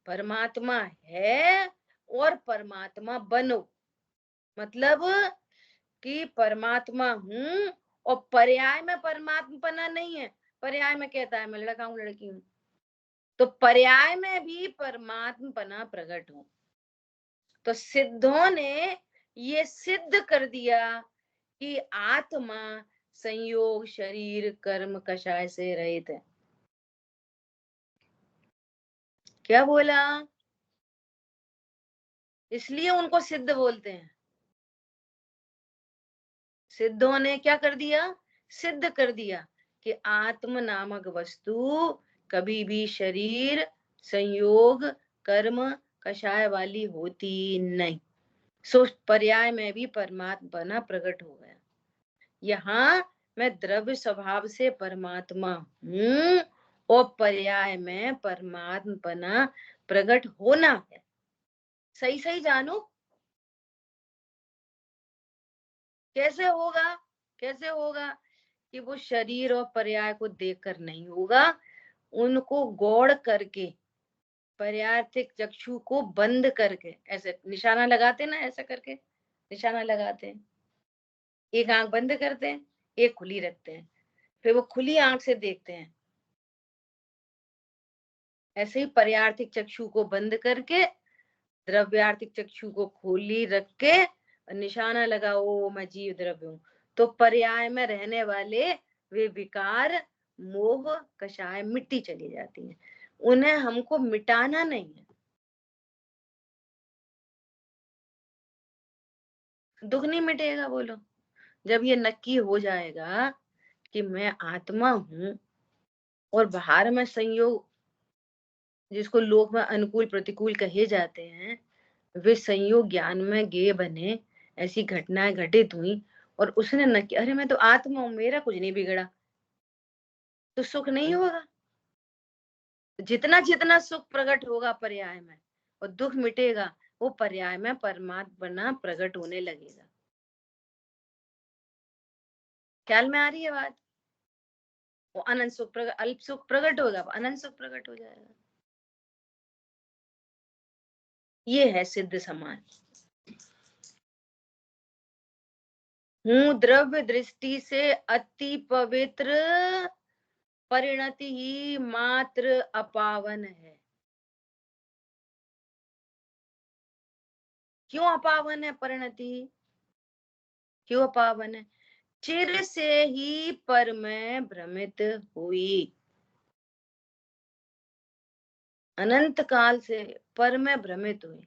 परमात्मा है और परमात्मा बनो, मतलब कि परमात्मा हूँ और पर्याय में परमात्मा नहीं है। पर्याय में कहता है मैं लड़का हूँ लड़की हूँ, तो पर्याय में भी परमात्मा प्रकट हो। तो सिद्धों ने ये सिद्ध कर दिया कि आत्मा संयोग शरीर कर्म कषाय से रहित है। क्या बोला? इसलिए उनको सिद्ध बोलते हैं। सिद्धों ने क्या कर दिया? सिद्ध कर दिया कि आत्म नामक वस्तु कभी भी शरीर संयोग कर्म कषाय वाली होती नहीं। सो पर्याय में भी परमात्मा प्रकट हो गया। यहाँ मैं द्रव्य स्वभाव से परमात्मा हूँ और पर्याय में परमात्मा प्रकट होना है। सही सही जानो कैसे होगा? कैसे होगा कि वो शरीर और पर्याय को देखकर नहीं होगा, उनको गौड़ करके पर्यार्थिक चक्षु को बंद करके, ऐसे निशाना लगाते ना, ऐसा करके निशाना लगाते हैं, एक आंख बंद करते हैं, एक खुली रखते हैं, फिर वो खुली आंख से देखते हैं। ऐसे ही पर्यार्थिक चक्षु को बंद करके द्रव्यार्थिक चक्षु को खोली रख के निशाना लगाओ मैं जीव द्रव्य हूं, तो पर्याय में रहने वाले वे विकार मोह कषाय मिट्टी चली जाती है। उन्हें हमको मिटाना नहीं है। दुख नहीं मिटेगा बोलो, जब ये नक्की हो जाएगा कि मैं आत्मा हूं और बाहर में संयोग, जिसको लोक में अनुकूल प्रतिकूल कहे जाते हैं, वे संयोग ज्ञान में गे बने, ऐसी घटनाएं घटित हुई और उसने न कि अरे मैं तो आत्मा हूं, मेरा कुछ नहीं बिगड़ा, तो सुख नहीं होगा। जितना जितना सुख प्रकट होगा पर्याय में और दुख मिटेगा, वो पर्याय में परमात्मा प्रकट होने लगेगा। ख्याल में आ रही है बात? वो अनंत सुख प्रकट, अल्प सुख प्रकट होगा, अनंत सुख प्रकट हो जाएगा। ये है सिद्ध समाज। हूँ द्रव्य दृष्टि से अति पवित्र, परिणति ही मात्र अपावन है। क्यों अपावन है परिणति? क्यों अपावन है? चिर से ही पर में भ्रमित हुई, अनंत काल से पर में भ्रमित हुई,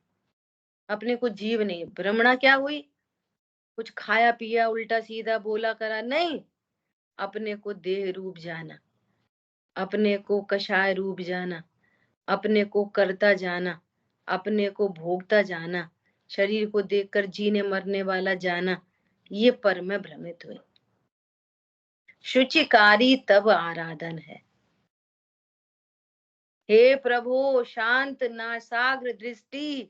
अपने को जीव नहीं, भ्रमणा क्या हुई? कुछ खाया पिया उल्टा सीधा बोला करा नहीं, अपने को देह रूप जाना, अपने को कषाय रूप जाना, अपने को करता जाना, अपने को भोगता जाना, शरीर को देखकर जीने मरने वाला जाना, ये पर में भ्रमित हुए। शुचिकारी तब आराधन है। हे प्रभु शांत नासाग्र दृष्टि,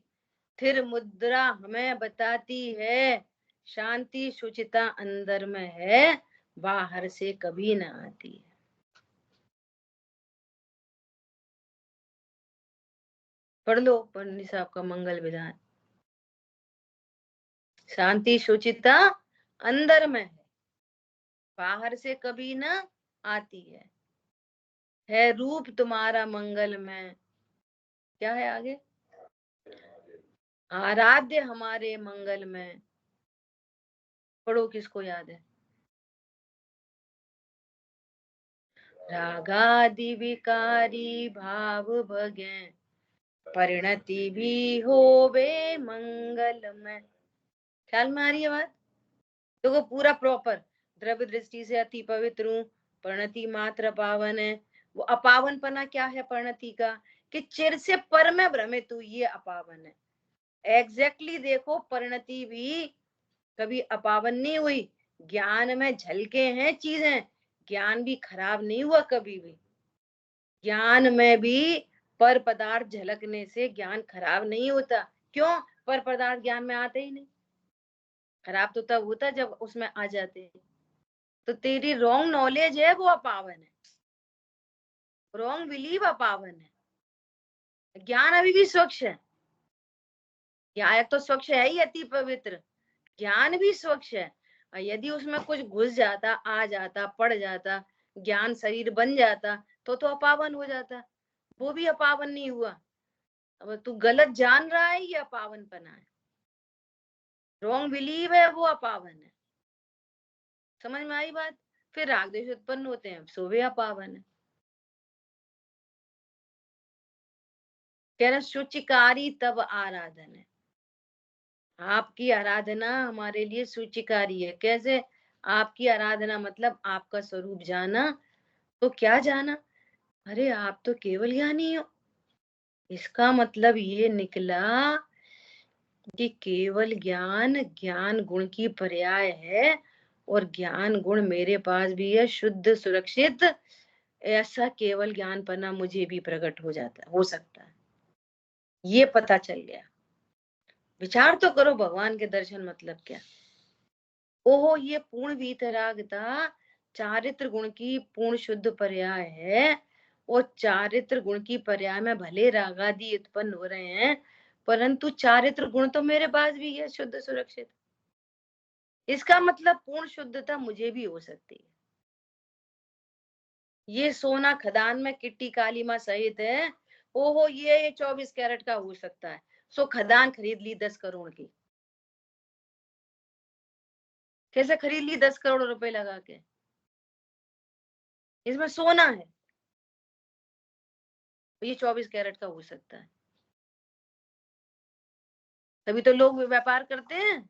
स्थिर मुद्रा हमें बताती है, शांति शुचिता अंदर में है, बाहर से कभी ना आती है। पढ़ लो पंडित साहब का मंगल विधान। शांति शुचिता अंदर में है, बाहर से कभी ना आती है रूप तुम्हारा मंगल में। क्या है आगे? आराध्य हमारे मंगल में। पढ़ो, किसको याद है? रागादि विकारी भाव भगे, परिणति भी होवे मंगल में। ख्याल में आ रही है बात? देखो पूरा प्रॉपर, द्रव्य दृष्टि से अति पवित्र हूँ, परिणति मात्र पावन है। वो अपावन पना क्या है परिणति का? कि चिर से पर में भ्रमित हूँ, ये अपावन है। एग्जैक्टली देखो, परिणति भी कभी अपावन नहीं हुई। ज्ञान में झलके हैं चीजें, ज्ञान भी खराब नहीं हुआ कभी भी। ज्ञान में भी पर पदार्थ झलकने से ज्ञान खराब नहीं होता। क्यों? पर पदार्थ ज्ञान में आते ही नहीं। खराब तो तब होता जब उसमें आ जाते हैं। तो तेरी रॉन्ग नॉलेज है, वो अपावन है। रॉन्ग बिलीव अपावन है। ज्ञान अभी भी स्वच्छ है। ज्ञान तो स्वच्छ है ही, अति पवित्र। ज्ञान भी स्वच्छ है। और यदि उसमें कुछ घुस जाता, आ जाता, पड़ जाता, ज्ञान शरीर बन जाता, तो अपावन हो जाता। वो भी अपावन नहीं हुआ। अब तू गलत जान रहा है, ये अपावनपना है। रॉन्ग बिलीव है, वो अपावन है। समझ में आई बात? फिर राग द्वेष उत्पन्न होते हैं, सो वे अपावन है। कह रहे शुचिकारी तब आराधन है। आपकी आराधना हमारे लिए सूचिकारी है। कैसे? आपकी आराधना मतलब आपका स्वरूप जाना। तो क्या जाना? अरे आप तो केवल ज्ञानी हो। इसका मतलब ये निकला कि केवल ज्ञान ज्ञान गुण की पर्याय है, और ज्ञान गुण मेरे पास भी है, शुद्ध सुरक्षित। ऐसा केवल ज्ञानपना मुझे भी प्रकट हो सकता है। ये पता चल गया। विचार तो करो, भगवान के दर्शन मतलब क्या? ओहो, ये पूर्ण वीतरागता चारित्र गुण की पूर्ण शुद्ध पर्याय है। और चारित्र गुण की पर्याय में भले रागादि उत्पन्न हो रहे हैं, परंतु चारित्र गुण तो मेरे पास भी है, शुद्ध सुरक्षित। इसका मतलब पूर्ण शुद्धता मुझे भी हो सकती है। ये सोना खदान में किट्टी काली माँ सहित है। ओहो, ये 24 कैरेट का हो सकता है। सो खदान खरीद ली 10 करोड़ की। कैसे खरीद ली? 10 करोड़ रुपए लगा के। इसमें सोना है, ये 24 कैरेट का हो सकता है। तभी तो लोग व्यापार करते हैं।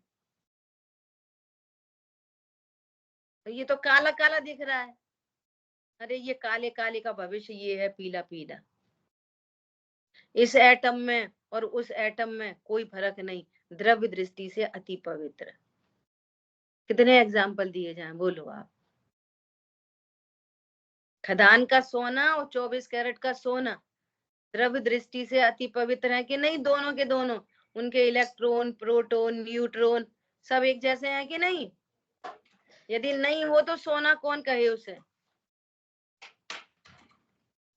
तो ये तो काला काला दिख रहा है। अरे ये काले काले का भविष्य ये है, पीला पीला। इस एटम में और उस एटम में कोई फर्क नहीं, द्रव्य दृष्टि से अति पवित्र। कितने एग्जाम्पल दिए जाएं, बोलो आप। खदान का सोना और 24 कैरेट का सोना द्रव्य दृष्टि से अति पवित्र है कि नहीं? दोनों के दोनों, उनके इलेक्ट्रॉन, प्रोटॉन, न्यूट्रॉन सब एक जैसे हैं कि नहीं? यदि नहीं हो तो सोना कौन कहे उसे?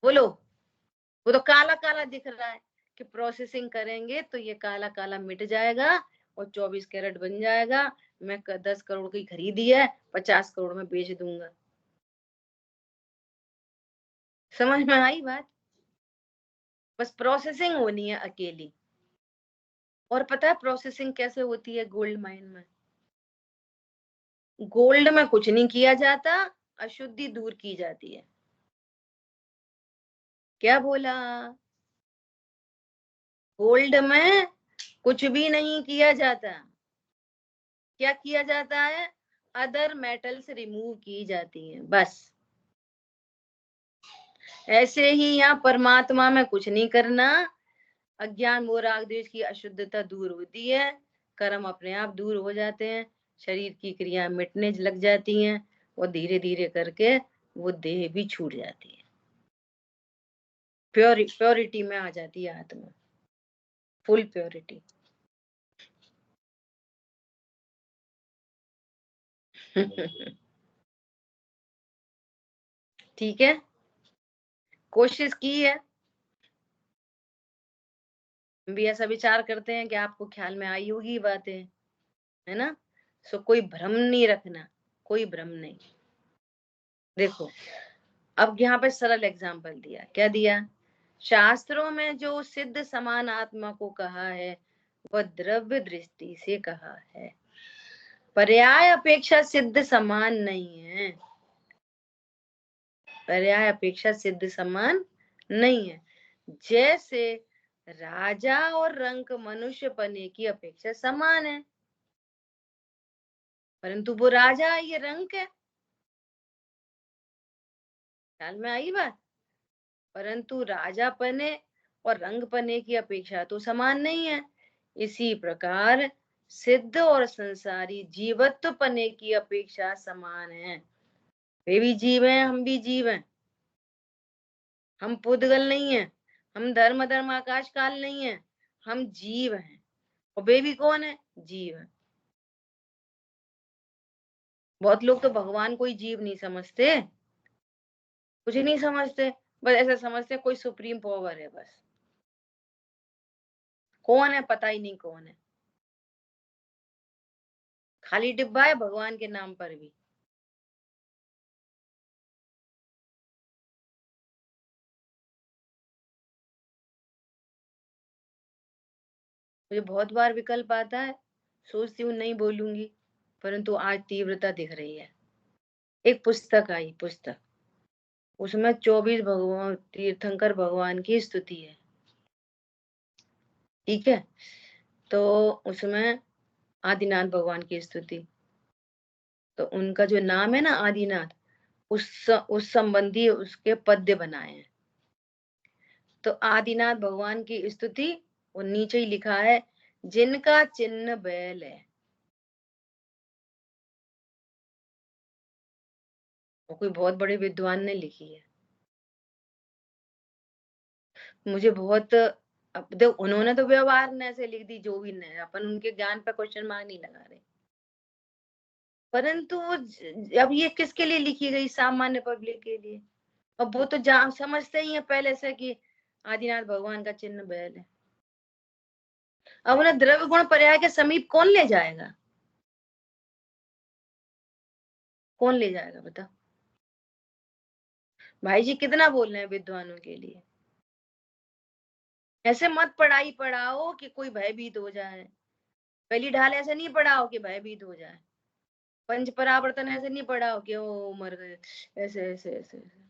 बोलो। वो तो काला काला दिख रहा है कि प्रोसेसिंग करेंगे तो ये काला काला मिट जाएगा और 24 कैरेट बन जाएगा। मैं 10 करोड़ की खरीदी है, 50 करोड़ में बेच दूंगा। समझ में आई बात? बस प्रोसेसिंग होनी है अकेली। और पता है प्रोसेसिंग कैसे होती है? गोल्ड माइन में। गोल्ड में कुछ नहीं किया जाता, अशुद्धि दूर की जाती है। क्या बोला? गोल्ड में कुछ भी नहीं किया जाता। क्या किया जाता है? अदर मेटल्स रिमूव की जाती हैं, बस। ऐसे ही यहाँ परमात्मा में कुछ नहीं करना। अज्ञान मोह राग द्वेष की अशुद्धता दूर होती है, कर्म अपने आप दूर हो जाते हैं, शरीर की क्रिया मिटने लग जाती हैं, और धीरे धीरे करके वो देह भी छूट जाती है। प्योरिटी में आ जाती है आत्मा, फुल प्योरिटी। ठीक है, कोशिश की है। भी ऐसा विचार करते हैं कि आपको ख्याल में आई होगी बातें, है ना? सो कोई भ्रम नहीं रखना, कोई भ्रम नहीं। देखो, अब यहाँ पे सरल एग्जांपल दिया। क्या दिया? शास्त्रों में जो सिद्ध समान आत्मा को कहा है, वह द्रव्य दृष्टि से कहा है। पर्याय अपेक्षा सिद्ध समान नहीं है। पर्याय अपेक्षा सिद्ध समान नहीं है। जैसे राजा और रंक मनुष्य पने की अपेक्षा समान है, परंतु वो राजा है, ये रंक है। ख्याल में आई बात? परंतु राजा पने और रंग पने की अपेक्षा तो समान नहीं है। इसी प्रकार सिद्ध और संसारी जीवत्व पने की अपेक्षा समान है। वे भी जीव हैं, हम भी जीव हैं। हम पुद्गल नहीं है, हम धर्म आकाश काल नहीं है, हम जीव हैं। और वे भी कौन है? जीव है। बहुत लोग तो भगवान को ही जीव नहीं समझते, कुछ नहीं समझते, बस ऐसा समझते कोई सुप्रीम पावर है। बस कौन है पता ही नहीं कौन है, खाली डिब्बा है भगवान के नाम पर भी। मुझे बहुत बार विकल्प आता है, सोचती हूँ नहीं बोलूंगी, परंतु आज तीव्रता दिख रही है। एक पुस्तक आई, पुस्तक, उसमें 24 भगवान तीर्थंकर भगवान की स्तुति है। ठीक है, तो उसमें आदिनाथ भगवान की स्तुति, तो उनका जो नाम है ना आदिनाथ, उस संबंधी उसके पद्य बनाए हैं। तो आदिनाथ भगवान की स्तुति, और नीचे ही लिखा है जिनका चिन्ह बैल है। वो कोई बहुत बड़े विद्वान ने लिखी है। मुझे बहुत, अब देख उन्होंने तो व्यवहार ने ऐसे लिख दी, जो भी ने, अपन उनके ज्ञान पे क्वेश्चन मार्क नहीं लगा रहे, परंतु अब ये किसके लिए लिखी गई? सामान्य पब्लिक के लिए। अब वो तो समझते ही है पहले से कि आदिनाथ भगवान का चिन्ह बैल है। अब उन्हें द्रव्य गुण पर्याय के समीप कौन ले जाएगा? कौन ले जाएगा बता? भाई जी कितना बोल रहे हैं विद्वानों के लिए। ऐसे मत पढ़ाई पढ़ाओ कि कोई भयभीत हो जाए। पहली ढाल ऐसे नहीं पढ़ाओ कि भयभीत हो जाए। पंच परावर्तन ऐसे नहीं पढ़ाओ कि ओ मर गए, ऐसे ऐसे ऐसे ऐसे।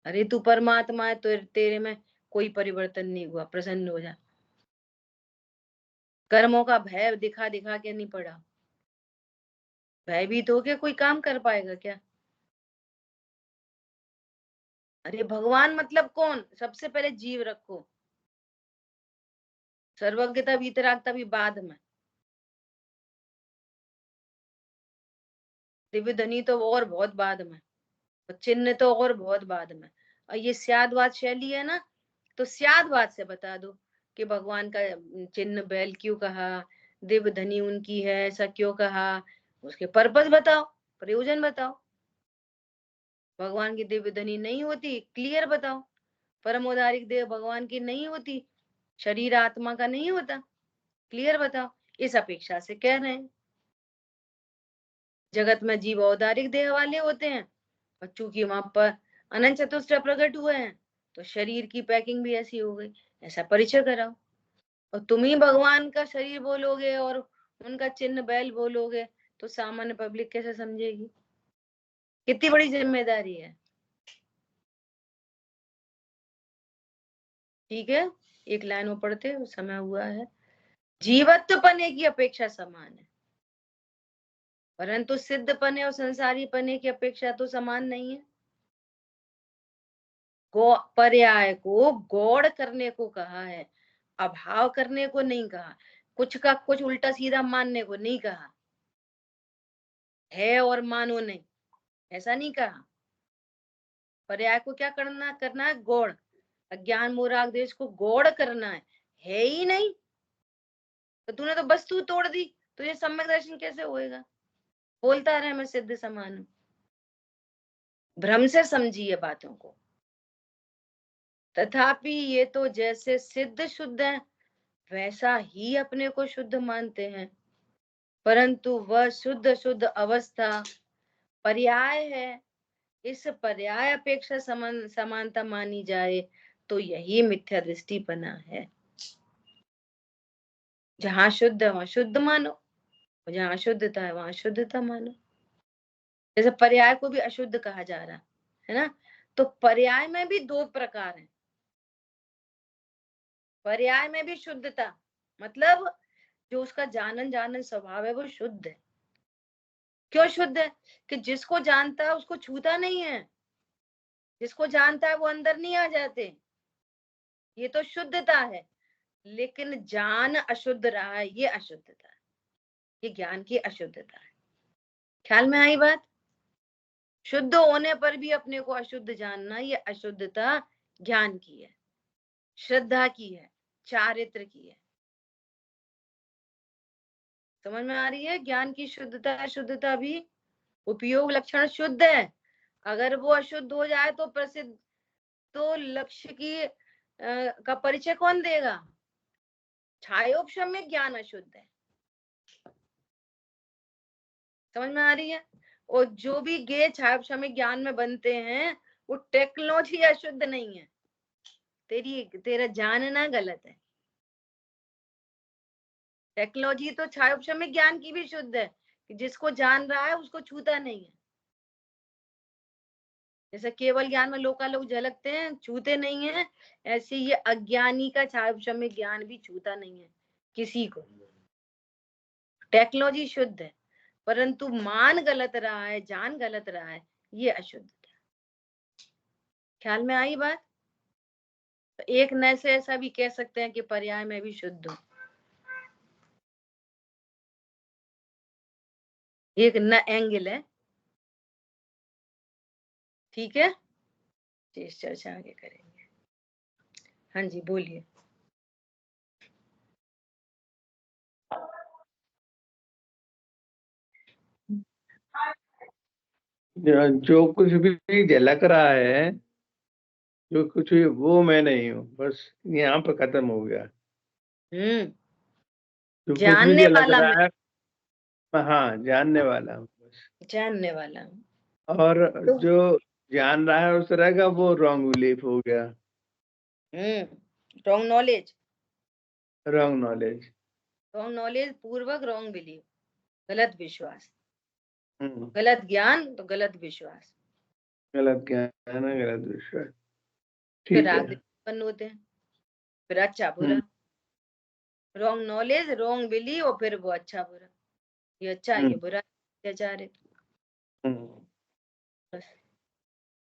अरे तू परमात्मा है तो तेरे में कोई परिवर्तन नहीं हुआ, प्रसन्न हो जा। कर्मों का भय दिखा दिखा के नहीं पढ़ा। भयभीत होके कोई काम कर पाएगा क्या? अरे भगवान मतलब कौन? सबसे पहले जीव रखो, सर्वज्ञता वीतरागता भी बाद में। दिव्य धनी तो और बहुत बाद में, और चिन्ह तो और बहुत बाद में। और ये स्यादवाद शैली है ना, तो स्यादवाद से बता दो कि भगवान का चिन्ह बैल क्यों कहा, दिव्य धनी उनकी है ऐसा क्यों कहा, उसके पर्पस बताओ, प्रयोजन बताओ। भगवान की दिव्य धनी नहीं होती, क्लियर बताओ। परम औदारिक देव भगवान की नहीं होती, शरीर आत्मा का नहीं होता, क्लियर बताओ। इस अपेक्षा से कह रहे हैं जगत में जीव औदारिक देह वाले होते हैं, और चूंकि वहां पर अनंत चतुष्ट प्रकट हुए हैं, तो शरीर की पैकिंग भी ऐसी हो गई। ऐसा परिचय कराओ। और तुम ही भगवान का शरीर बोलोगे और उनका चिन्ह बैल बोलोगे, तो सामान्य पब्लिक कैसे समझेगी? कितनी बड़ी जिम्मेदारी है। ठीक है, एक लाइन में पढ़ते, समय हुआ है। जीवत्व पने की अपेक्षा समान है, परंतु सिद्ध पने और संसारी पने की अपेक्षा तो समान नहीं है। पर्याय को गौड़ करने को कहा है, अभाव करने को नहीं कहा। कुछ का कुछ उल्टा सीधा मानने को नहीं कहा है, और मानो नहीं, ऐसा नहीं कहा। पर्याय को क्या करना है? गौड़। अज्ञान मोराग देश को गौड़ करना है ही नहीं। तो तूने तो वस्तु तोड़ दी, तुझे सम्यक दर्शन कैसे होएगा? बोलता रहे मैं सिद्ध समान हूं। भ्रम से समझिए बातों को। तथापि ये तो जैसे सिद्ध शुद्ध है, वैसा ही अपने को शुद्ध मानते हैं, परंतु वह शुद्ध शुद्ध अवस्था पर्याय है। इस पर्याय अपेक्षा समानता मानी जाए तो यही मिथ्या दृष्टि बना है। जहाँ शुद्ध है वहां शुद्ध मानो, जहाँ शुद्धता है वहां शुद्धता मानो। जैसे पर्याय को भी अशुद्ध कहा जा रहा है ना, तो पर्याय में भी दो प्रकार हैं। पर्याय में भी शुद्धता, मतलब जो उसका जानन स्वभाव है वो शुद्ध है। क्यों शुद्ध है? कि जिसको जानता है उसको छूता नहीं है, जिसको जानता है वो अंदर नहीं आ जाते, ये तो शुद्धता है। लेकिन जान अशुद्ध रहा है, ये अशुद्धता है, ये ज्ञान की अशुद्धता है। ख्याल में आई बात? शुद्ध होने पर भी अपने को अशुद्ध जानना, ये अशुद्धता ज्ञान की है, श्रद्धा की है, चारित्र की है। समझ में आ रही है? ज्ञान की शुद्धता, अशुद्धता भी। उपयोग लक्षण शुद्ध है, अगर वो अशुद्ध हो जाए तो प्रसिद्ध, तो लक्ष्य की का परिचय कौन देगा? छायोपशम्य ज्ञान अशुद्ध है। समझ में आ रही है? और जो भी गे छायोपशम्य ज्ञान में बनते हैं वो टेक्नोलॉजी अशुद्ध नहीं है, तेरा जानना गलत है। टेक्नोलॉजी तो छायोपशम्य ज्ञान की भी शुद्ध है, कि जिसको जान रहा है उसको छूता नहीं है। जैसे केवल ज्ञान में लोकालोक झलकते हैं, छूते नहीं है, ऐसे ये अज्ञानी का छायोपशम्य ज्ञान भी छूता नहीं है किसी को। टेक्नोलॉजी शुद्ध है, परंतु मान गलत रहा है, जान गलत रहा है, ये अशुद्ध है। ख्याल में आई बात? तो एक नए से ऐसा भी कह सकते हैं कि पर्याय में भी शुद्ध हो। एक न एंगल है। ठीक है, इस चर्चा आगे करेंगे। हाँ जी, बोलिए। जो कुछ भी झलक रहा है, जो कुछ भी, वो मैं नहीं हूँ, बस यहाँ पर खत्म हो गया। जो कुछ भी जानने झलक वाला मैं, रहा है, हाँ, जानने वाला हूँ बस। जानने वाला हूँ। और तो जो जान रहा है उस तरह का, वो रॉन्ग बिलीफ हो गया। Wrong knowledge, wrong knowledge. Wrong knowledge पूर्वक रॉन्ग बिलीव, गलत विश्वास। हम्म। गलत ज्ञान तो गलत विश्वास, गलत ज्ञान है, गलत विश्वास। फिर ठीक है। राग उत्पन्न होते हैं, फिर अच्छा हम्म। बुरा। रॉन्ग नॉलेज, रॉन्ग बिलीव, और फिर वो अच्छा बुरा, ये अच्छा ये हम्म। बुरा, अत्याचार है। हम्म। बस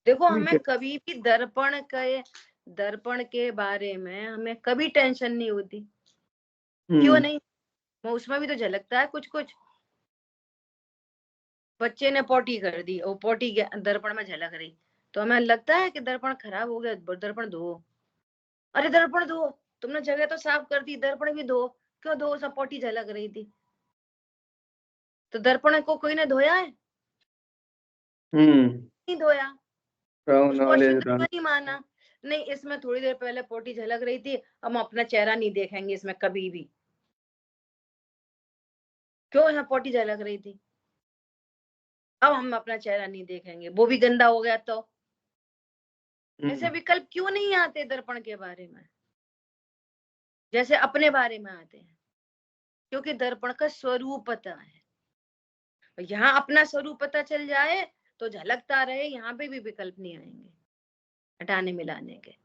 देखो, ठीक हमें है। कभी भी दर्पण के बारे में हमें कभी टेंशन नहीं होती। क्यों हम्म। नहीं? वो उसमें भी तो झलकता है कुछ कुछ। बच्चे ने पोटी कर दी, वो पोटी दर्पण में झलक रही, तो हमें लगता है कि दर्पण खराब हो गया, दर्पण धो। अरे दर्पण धो, तुमने जगह तो साफ कर दी, दर्पण भी धो। क्यों धो? सब पोटी झलक रही थी। तो दर्पण को कोई ने धोया है? नहीं धोया। रॉन्ग उसको अशुद्ध नॉलेज, क्यों नहीं माना? नहीं, इसमें थोड़ी देर पहले पोटी झलक रही थी, हम अपना चेहरा नहीं देखेंगे इसमें कभी भी। क्यों? यहाँ पोटी झलक रही थी, अब हम अपना चेहरा नहीं देखेंगे, वो भी गंदा हो गया तो। ऐसे विकल्प क्यों नहीं आते दर्पण के बारे में, जैसे अपने बारे में आते हैं? क्योंकि दर्पण का स्वरूप पता है। यहाँ अपना स्वरूप पता चल जाए तो झलकता रहे, यहाँ पे भी विकल्प नहीं आएंगे हटाने मिलाने के।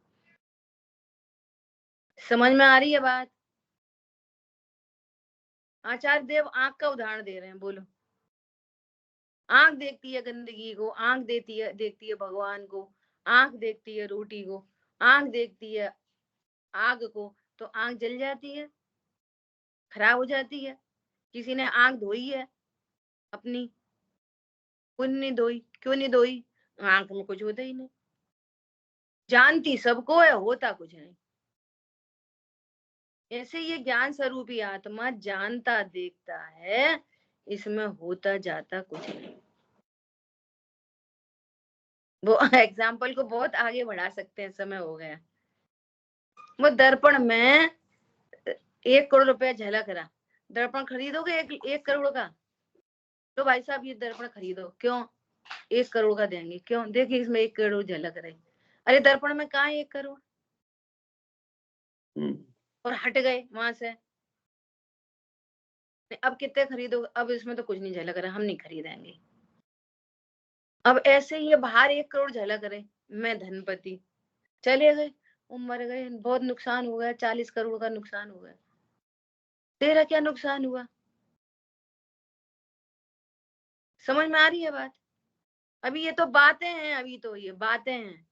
समझ में आ रही है बात? आचार्य देव आंख का उदाहरण दे रहे हैं, बोलो। आंख देखती है गंदगी को, आंख देखती है भगवान को, आंख देखती है रोटी को, आंख देखती है आग को, तो आंख जल जाती है, खराब हो जाती है। किसी ने आंख धोई है अपनी, कोई नहीं धोई। क्यों नहीं धोई? आंख में कुछ होता ही नहीं, जानती सबको है, होता कुछ नहीं। ऐसे ये ज्ञान स्वरूपी आत्मा जानता देखता है, इसमें होता जाता कुछ नहीं। वो एग्जाम्पल को बहुत आगे बढ़ा सकते हैं, समय हो गया। वो दर्पण में 1 करोड़ रुपया झलक रहा, दर्पण खरीदोगे 1 करोड़ का? तो भाई साहब ये दर्पण खरीदो। क्यों? 1 करोड़ का देंगे। क्यों? देखिए इसमें 1 करोड़ झलक रही। अरे दर्पण में कहाँ 1 करोड़? और हट गए वहां से। अब कितने खरीदोगे? अब इसमें तो कुछ नहीं झलक रहा, हम नहीं खरीदेंगे। अब ऐसे ही बाहर 1 करोड़ झलक रहे, मैं धनपति, चले गए, वो मर गए, बहुत नुकसान हो गया, 40 करोड़ का नुकसान हो गया। तेरा क्या नुकसान हुआ? समझ में आ रही है बात? अभी ये तो बातें हैं, अभी तो ये बातें हैं,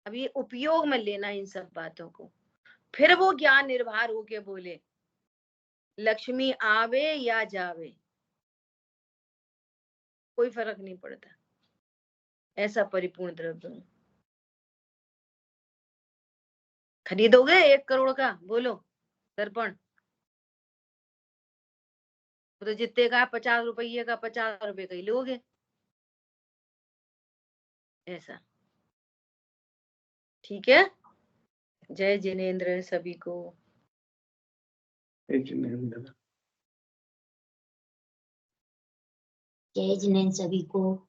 अभी उपयोग में लेना इन सब बातों को। फिर वो ज्ञान निर्भर होके बोले, लक्ष्मी आवे या जावे, कोई फर्क नहीं पड़ता, ऐसा परिपूर्ण द्रव्य हूं। खरीदोगे 1 करोड़ का? बोलो दर्पण। तो जितने का 50 रुपये का, 50 रुपए का ही लोगे, ऐसा। ठीक है। जय जिनेन्द्र सभी को। जय जिनेन्द्र। जय जिनेन्द्र सभी को।